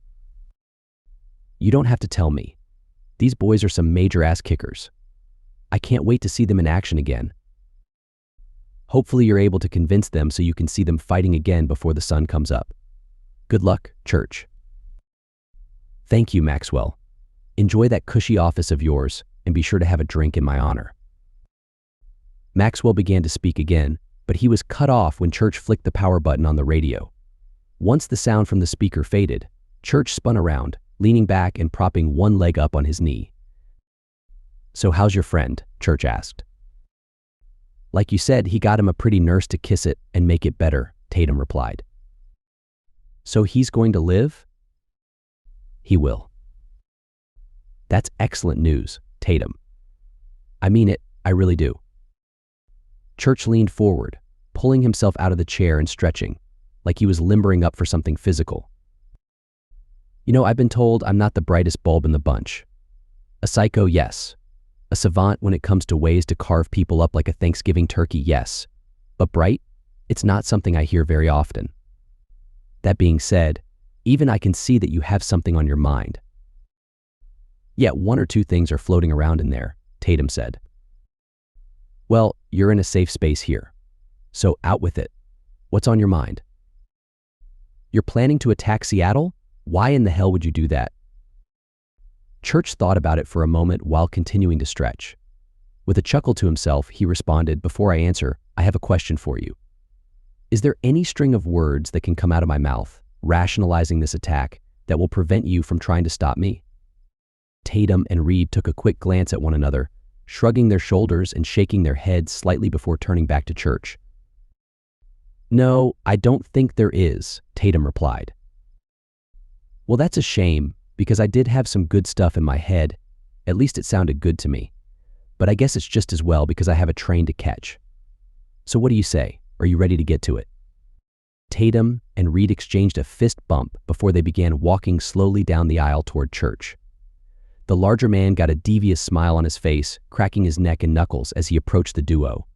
You don't have to tell me. These boys are some major ass kickers. I can't wait to see them in action again. Hopefully you're able to convince them so you can see them fighting again before the sun comes up. Good luck, Church. Thank you, Maxwell. Enjoy that cushy office of yours and be sure to have a drink in my honor. Maxwell began to speak again, but he was cut off when Church flicked the power button on the radio. Once the sound from the speaker faded, Church spun around, leaning back and propping one leg up on his knee. So how's your friend? Church asked. Like you said, he got him a pretty nurse to kiss it and make it better, Tatum replied. So he's going to live? He will. That's excellent news, Tatum. I mean it, I really do. Church leaned forward, pulling himself out of the chair and stretching, like he was limbering up for something physical. You know, I've been told I'm not the brightest bulb in the bunch. A psycho, yes. A savant when it comes to ways to carve people up like a Thanksgiving turkey, yes. But bright? It's not something I hear very often. That being said, even I can see that you have something on your mind. Yet 1 or 2 things are floating around in there, Tatum said. Well, you're in a safe space here. So out with it. What's on your mind? You're planning to attack Seattle? Why in the hell would you do that? Church thought about it for a moment while continuing to stretch. With a chuckle to himself, he responded, before I answer, I have a question for you. Is there any string of words that can come out of my mouth, rationalizing this attack, that will prevent you from trying to stop me? Tatum and Reed took a quick glance at one another, shrugging their shoulders and shaking their heads slightly before turning back to Church. "No, I don't think there is," Tatum replied. "Well, that's a shame, because I did have some good stuff in my head. At least it sounded good to me. But I guess it's just as well because I have a train to catch. So what do you say? Are you ready to get to it?" Tatum and Reed exchanged a fist bump before they began walking slowly down the aisle toward church. The larger man got a devious smile on his face, cracking his neck and knuckles as he approached the duo.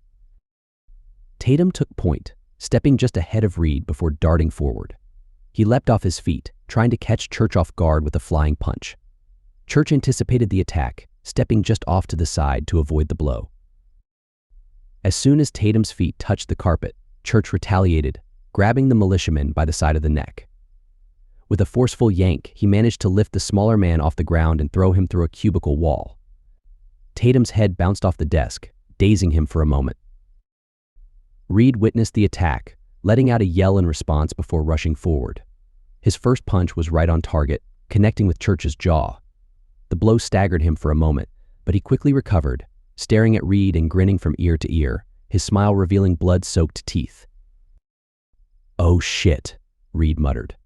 Tatum took point, stepping just ahead of Reed before darting forward. He leapt off his feet, trying to catch Church off guard with a flying punch. Church anticipated the attack, stepping just off to the side to avoid the blow. As soon as Tatum's feet touched the carpet, Church retaliated, grabbing the militiaman by the side of the neck. With a forceful yank, he managed to lift the smaller man off the ground and throw him through a cubicle wall. Tatum's head bounced off the desk, dazing him for a moment. Reed witnessed the attack, letting out a yell in response before rushing forward. His first punch was right on target, connecting with Church's jaw. The blow staggered him for a moment, but he quickly recovered, staring at Reed and grinning from ear to ear, his smile revealing blood-soaked teeth. "Oh shit," Reed muttered.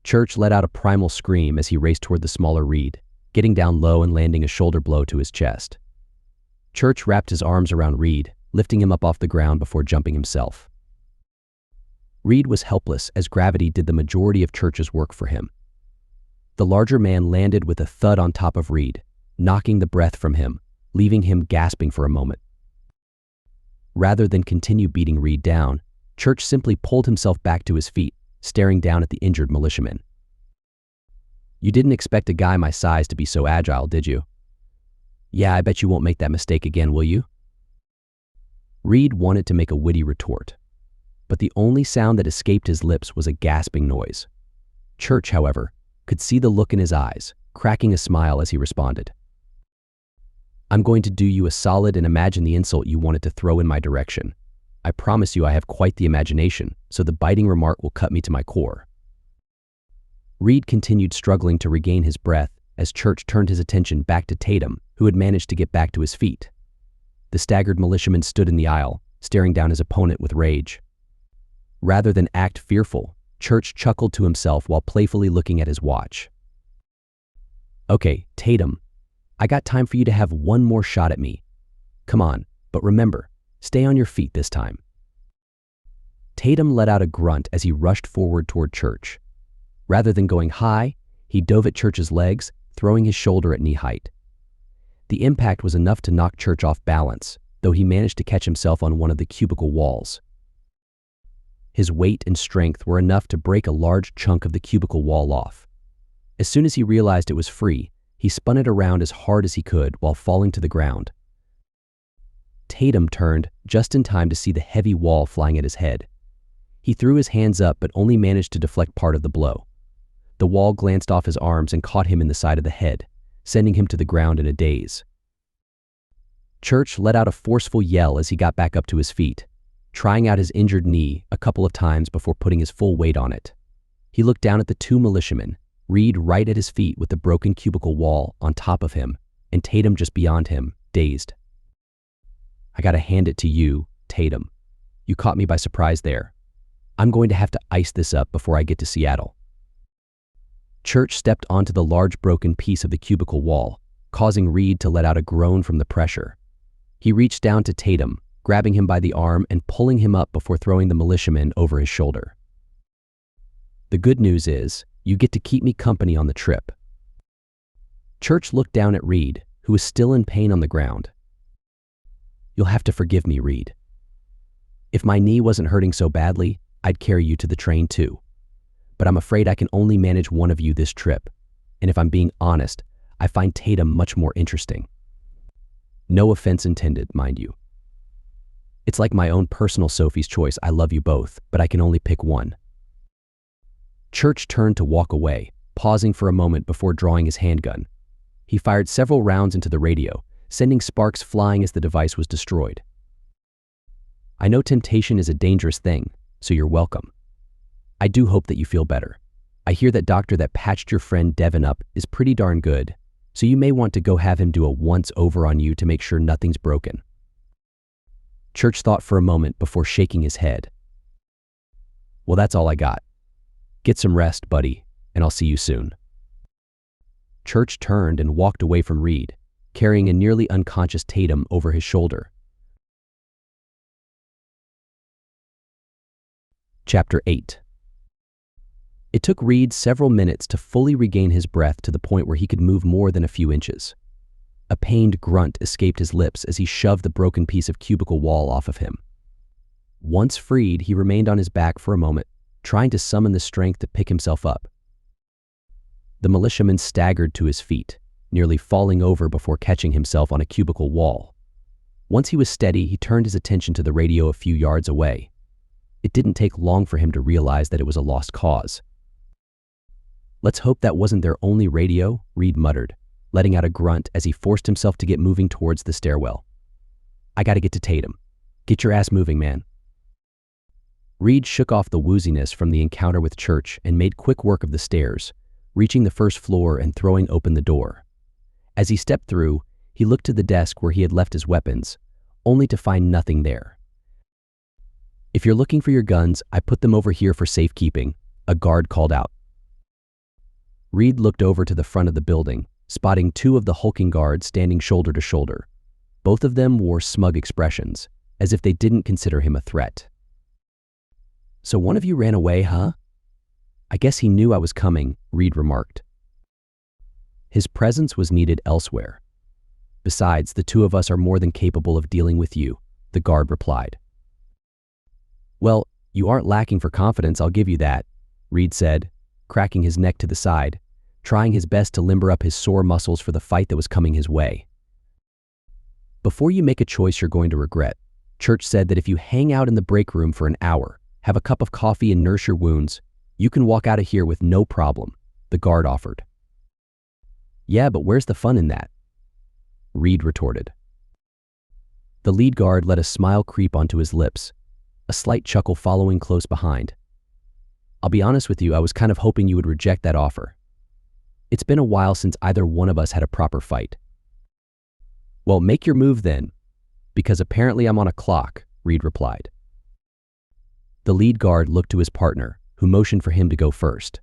Church let out a primal scream as he raced toward the smaller Reed, getting down low and landing a shoulder blow to his chest. Church wrapped his arms around Reed, lifting him up off the ground before jumping himself. Reed was helpless as gravity did the majority of Church's work for him. The larger man landed with a thud on top of Reed, knocking the breath from him, leaving him gasping for a moment. Rather than continue beating Reed down, Church simply pulled himself back to his feet, staring down at the injured militiaman. "You didn't expect a guy my size to be so agile, did you? Yeah, I bet you won't make that mistake again, will you?" Reed wanted to make a witty retort, but the only sound that escaped his lips was a gasping noise. Church, however, could see the look in his eyes, cracking a smile as he responded. "I'm going to do you a solid and imagine the insult you wanted to throw in my direction. I promise you I have quite the imagination, so the biting remark will cut me to my core." Reed continued struggling to regain his breath as Church turned his attention back to Tatum, who had managed to get back to his feet. The staggered militiaman stood in the aisle, staring down his opponent with rage. Rather than act fearful, Church chuckled to himself while playfully looking at his watch. "Okay, Tatum, I got time for you to have one more shot at me. Come on, but remember, stay on your feet this time." Tatum let out a grunt as he rushed forward toward Church. Rather than going high, he dove at Church's legs, throwing his shoulder at knee height. The impact was enough to knock Church off balance, though he managed to catch himself on one of the cubicle walls. His weight and strength were enough to break a large chunk of the cubicle wall off. As soon as he realized it was free, he spun it around as hard as he could while falling to the ground. Tatum turned just in time to see the heavy wall flying at his head. He threw his hands up but only managed to deflect part of the blow. The wall glanced off his arms and caught him in the side of the head, sending him to the ground in a daze. Church let out a forceful yell as he got back up to his feet, trying out his injured knee a couple of times before putting his full weight on it. He looked down at the two militiamen, Reed right at his feet with the broken cubicle wall on top of him, and Tatum just beyond him, dazed. "I gotta hand it to you, Tatum. You caught me by surprise there. I'm going to have to ice this up before I get to Seattle." Church stepped onto the large broken piece of the cubicle wall, causing Reed to let out a groan from the pressure. He reached down to Tatum, grabbing him by the arm and pulling him up before throwing the militiaman over his shoulder. "The good news is, you get to keep me company on the trip." Church looked down at Reed, who was still in pain on the ground. "You'll have to forgive me, Reed. If my knee wasn't hurting so badly, I'd carry you to the train too. But I'm afraid I can only manage one of you this trip, and if I'm being honest, I find Tatum much more interesting. No offense intended, mind you. It's like my own personal Sophie's choice. I love you both, but I can only pick one." Church turned to walk away, pausing for a moment before drawing his handgun. He fired several rounds into the radio, sending sparks flying as the device was destroyed. "I know temptation is a dangerous thing, so you're welcome. I do hope that you feel better. I hear that doctor that patched your friend Devin up is pretty darn good, so you may want to go have him do a once-over on you to make sure nothing's broken." Church thought for a moment before shaking his head. Well, that's all I got. Get some rest, buddy, and I'll see you soon. Church turned and walked away from Reed, carrying a nearly unconscious Tatum over his shoulder. Chapter 8. It took Reed several minutes to fully regain his breath to the point where he could move more than a few inches. A pained grunt escaped his lips as he shoved the broken piece of cubicle wall off of him. Once freed, he remained on his back for a moment, trying to summon the strength to pick himself up. The militiaman staggered to his feet, nearly falling over before catching himself on a cubicle wall. Once he was steady, he turned his attention to the radio a few yards away. It didn't take long for him to realize that it was a lost cause. "Let's hope that wasn't their only radio," Reed muttered, letting out a grunt as he forced himself to get moving towards the stairwell. "I gotta get to Tatum. Get your ass moving, man." Reed shook off the wooziness from the encounter with Church and made quick work of the stairs, reaching the first floor and throwing open the door. As he stepped through, he looked to the desk where he had left his weapons, only to find nothing there. "If you're looking for your guns, I put them over here for safekeeping," a guard called out. Reed looked over to the front of the building, spotting two of the hulking guards standing shoulder to shoulder. Both of them wore smug expressions, as if they didn't consider him a threat. "So one of you ran away, huh? I guess he knew I was coming," Reed remarked. His presence was needed elsewhere. "Besides, the two of us are more than capable of dealing with you," the guard replied. "Well, you aren't lacking for confidence, I'll give you that," Reed said, cracking his neck to the side, trying his best to limber up his sore muscles for the fight that was coming his way. "Before you make a choice you're going to regret, Church said that if you hang out in the break room for an hour, have a cup of coffee and nurse your wounds, you can walk out of here with no problem," the guard offered. "Yeah, but where's the fun in that?" Reed retorted. The lead guard let a smile creep onto his lips, a slight chuckle following close behind. "I'll be honest with you, I was kind of hoping you would reject that offer. It's been a while since either one of us had a proper fight." "Well, make your move then, because apparently I'm on a clock," Reed replied. The lead guard looked to his partner, who motioned for him to go first.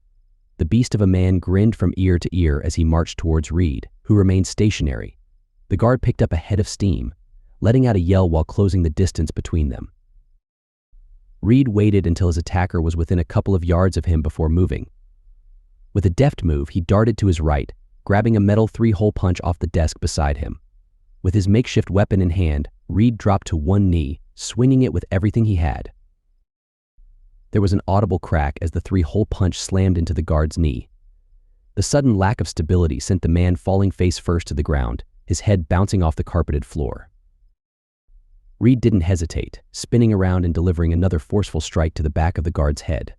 The beast of a man grinned from ear to ear as he marched towards Reed, who remained stationary. The guard picked up a head of steam, letting out a yell while closing the distance between them. Reed waited until his attacker was within a couple of yards of him before moving. With a deft move, he darted to his right, grabbing a metal three-hole punch off the desk beside him. With his makeshift weapon in hand, Reed dropped to one knee, swinging it with everything he had. There was an audible crack as the three-hole punch slammed into the guard's knee. The sudden lack of stability sent the man falling face first to the ground, his head bouncing off the carpeted floor. Reed didn't hesitate, spinning around and delivering another forceful strike to the back of the guard's head.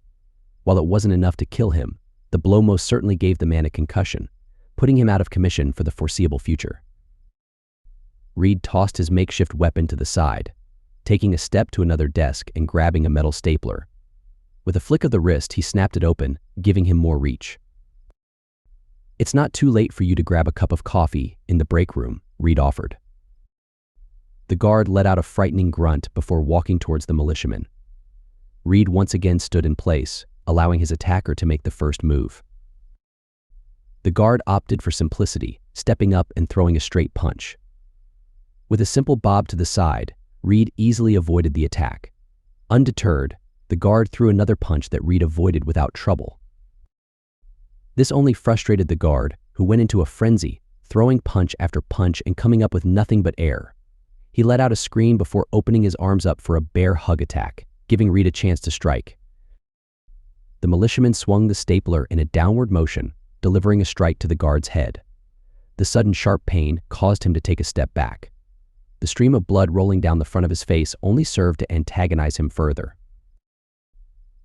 While it wasn't enough to kill him, the blow most certainly gave the man a concussion, putting him out of commission for the foreseeable future. Reed tossed his makeshift weapon to the side, taking a step to another desk and grabbing a metal stapler. With a flick of the wrist, he snapped it open, giving him more reach. "It's not too late for you to grab a cup of coffee in the break room," Reed offered. The guard let out a frightening grunt before walking towards the militiaman. Reed once again stood in place, allowing his attacker to make the first move. The guard opted for simplicity, stepping up and throwing a straight punch. With a simple bob to the side, Reed easily avoided the attack. Undeterred, the guard threw another punch that Reed avoided without trouble. This only frustrated the guard, who went into a frenzy, throwing punch after punch and coming up with nothing but air. He let out a scream before opening his arms up for a bear hug attack, giving Reed a chance to strike. The militiaman swung the stapler in a downward motion, delivering a strike to the guard's head. The sudden sharp pain caused him to take a step back. The stream of blood rolling down the front of his face only served to antagonize him further.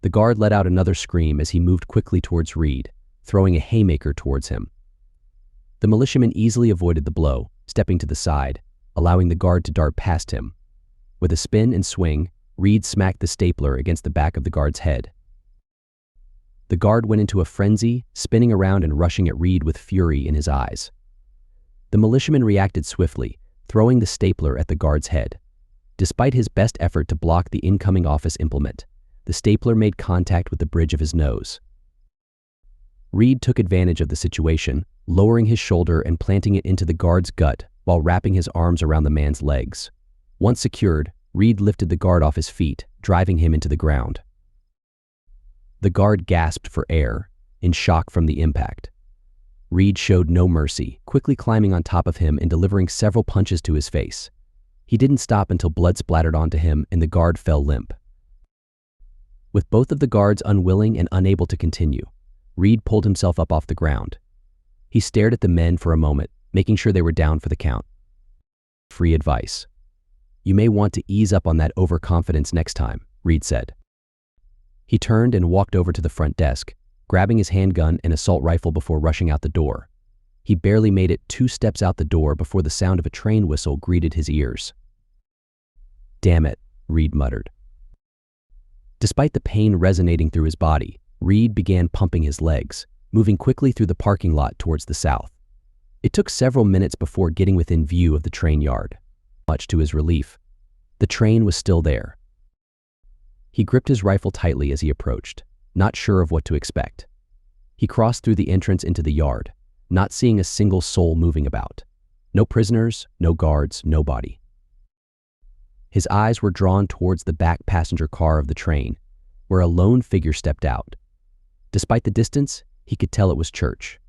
The guard let out another scream as he moved quickly towards Reed, throwing a haymaker towards him. The militiaman easily avoided the blow, stepping to the side, allowing the guard to dart past him. With a spin and swing, Reed smacked the stapler against the back of the guard's head. The guard went into a frenzy, spinning around and rushing at Reed with fury in his eyes. The militiaman reacted swiftly, throwing the stapler at the guard's head. Despite his best effort to block the incoming office implement, The stapler made contact with the bridge of his nose. Reed took advantage of the situation, lowering his shoulder and planting it into the guard's gut while wrapping his arms around the man's legs. Once secured, Reed lifted the guard off his feet, driving him into the ground. The guard gasped for air, in shock from the impact. Reed showed no mercy, quickly climbing on top of him and delivering several punches to his face. He didn't stop until blood splattered onto him and the guard fell limp. With both of the guards unwilling and unable to continue, Reed pulled himself up off the ground. He stared at the men for a moment, making sure they were down for the count. Free advice. You may want to ease up on that overconfidence next time, Reed said. He turned and walked over to the front desk, grabbing his handgun and assault rifle before rushing out the door. He barely made it 2 steps out the door before the sound of a train whistle greeted his ears. Damn it, Reed muttered. Despite the pain resonating through his body, Reed began pumping his legs, moving quickly through the parking lot towards the south. It took several minutes before getting within view of the train yard. Much to his relief, the train was still there. He gripped his rifle tightly as he approached, not sure of what to expect. He crossed through the entrance into the yard, not seeing a single soul moving about. No prisoners, no guards, nobody. His eyes were drawn towards the back passenger car of the train, where a lone figure stepped out. Despite the distance, he could tell it was Church.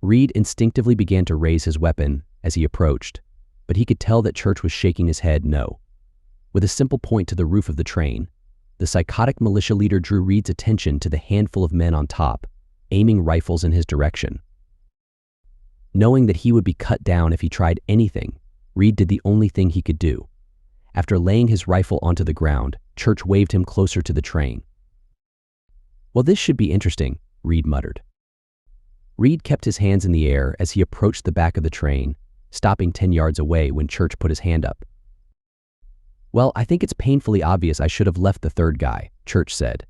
Reed instinctively began to raise his weapon as he approached, but he could tell that Church was shaking his head no. With a simple point to the roof of the train, the psychotic militia leader drew Reed's attention to the handful of men on top, aiming rifles in his direction. Knowing that he would be cut down if he tried anything, Reed did the only thing he could do. After laying his rifle onto the ground, Church waved him closer to the train. Well, this should be interesting, Reed muttered. Reed kept his hands in the air as he approached the back of the train, stopping 10 yards away when Church put his hand up. Well, I think it's painfully obvious I should have left the third guy, Church said.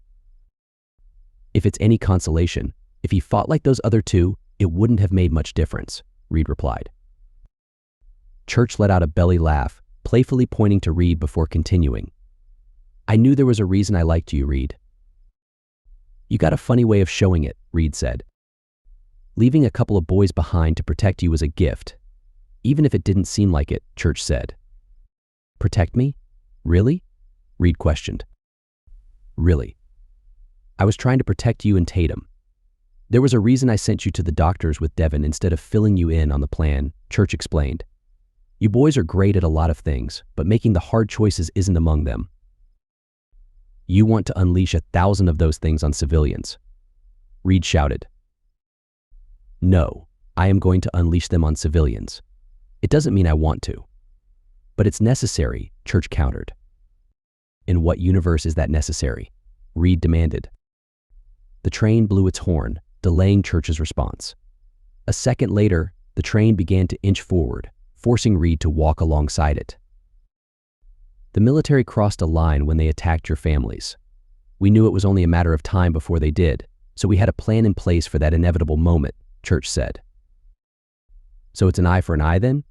If it's any consolation, if he fought like those other two, it wouldn't have made much difference, Reed replied. Church let out a belly laugh, playfully pointing to Reed before continuing. I knew there was a reason I liked you, Reed. You got a funny way of showing it, Reed said. Leaving a couple of boys behind to protect you was a gift. Even if it didn't seem like it, Church said. Protect me? Really? Reed questioned. Really. I was trying to protect you and Tatum. There was a reason I sent you to the doctors with Devin instead of filling you in on the plan, Church explained. You boys are great at a lot of things, but making the hard choices isn't among them. You want to unleash 1,000 of those things on civilians. Reed shouted. No, I am going to unleash them on civilians. It doesn't mean I want to. But it's necessary, Church countered. In what universe is that necessary? Reed demanded. The train blew its horn, delaying Church's response. A second later, the train began to inch forward, forcing Reed to walk alongside it. The military crossed a line when they attacked your families. We knew it was only a matter of time before they did, so we had a plan in place for that inevitable moment, Church said. So it's an eye for an eye then?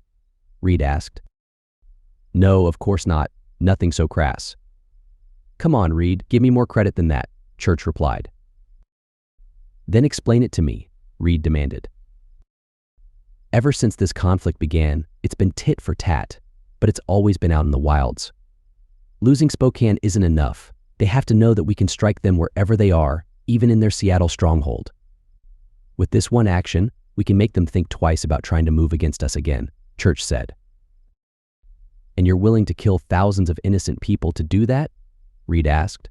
Reed asked. No, of course not. Nothing so crass. Come on, Reed, give me more credit than that, Church replied. Then explain it to me, Reed demanded. Ever since this conflict began, it's been tit for tat, but it's always been out in the wilds. Losing Spokane isn't enough. They have to know that we can strike them wherever they are, even in their Seattle stronghold. With this one action, we can make them think twice about trying to move against us again, Church said. And you're willing to kill thousands of innocent people to do that? Reed asked.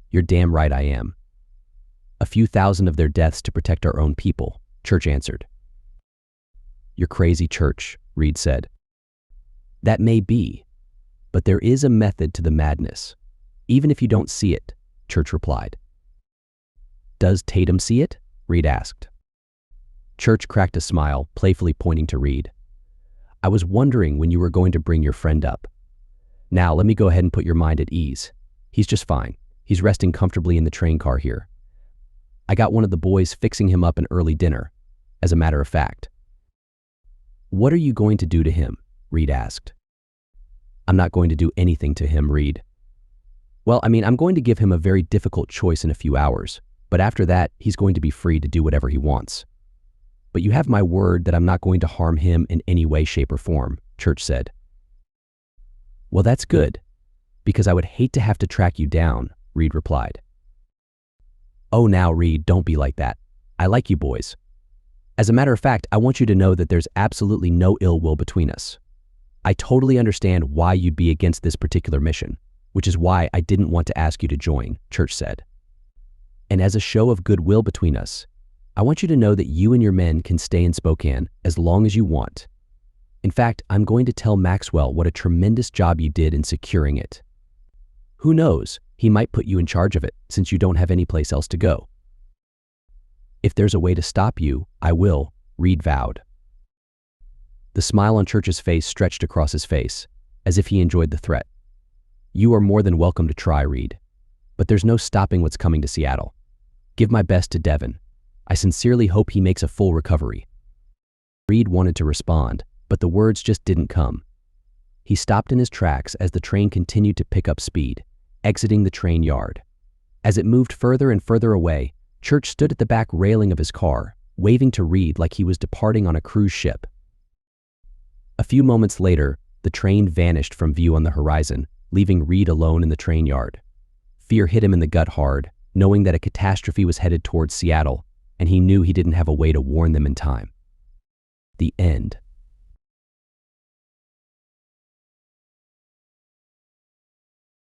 You're damn right I am. A few thousand of their deaths to protect our own people, Church answered. You're crazy, Church, Reed said. That may be, but there is a method to the madness, even if you don't see it, Church replied. Does Tatum see it? Reed asked. Church cracked a smile, playfully pointing to Reed. I was wondering when you were going to bring your friend up. Now let me go ahead and put your mind at ease. He's just fine. He's resting comfortably in the train car here. I got one of the boys fixing him up an early dinner, as a matter of fact. What are you going to do to him? Reed asked. I'm not going to do anything to him, Reed. Well, I'm going to give him a very difficult choice in a few hours, but after that, he's going to be free to do whatever he wants. But you have my word that I'm not going to harm him in any way, shape, or form, Church said. Well, that's good, because I would hate to have to track you down, Reed replied. Oh, now, Reed, don't be like that. I like you boys. As a matter of fact, I want you to know that there's absolutely no ill will between us. I totally understand why you'd be against this particular mission, which is why I didn't want to ask you to join, Church said. And as a show of goodwill between us, I want you to know that you and your men can stay in Spokane as long as you want. In fact, I'm going to tell Maxwell what a tremendous job you did in securing it. Who knows, he might put you in charge of it since you don't have any place else to go. If there's a way to stop you, I will, Reed vowed. The smile on Church's face stretched across his face, as if he enjoyed the threat. You are more than welcome to try, Reed. But there's no stopping what's coming to Seattle. Give my best to Devin. I sincerely hope he makes a full recovery. Reed wanted to respond, but the words just didn't come. He stopped in his tracks as the train continued to pick up speed, exiting the train yard. As it moved further and further away, Church stood at the back railing of his car, waving to Reed like he was departing on a cruise ship. A few moments later, the train vanished from view on the horizon, leaving Reed alone in the train yard. Fear hit him in the gut hard, knowing that a catastrophe was headed towards Seattle, and he knew he didn't have a way to warn them in time. The end.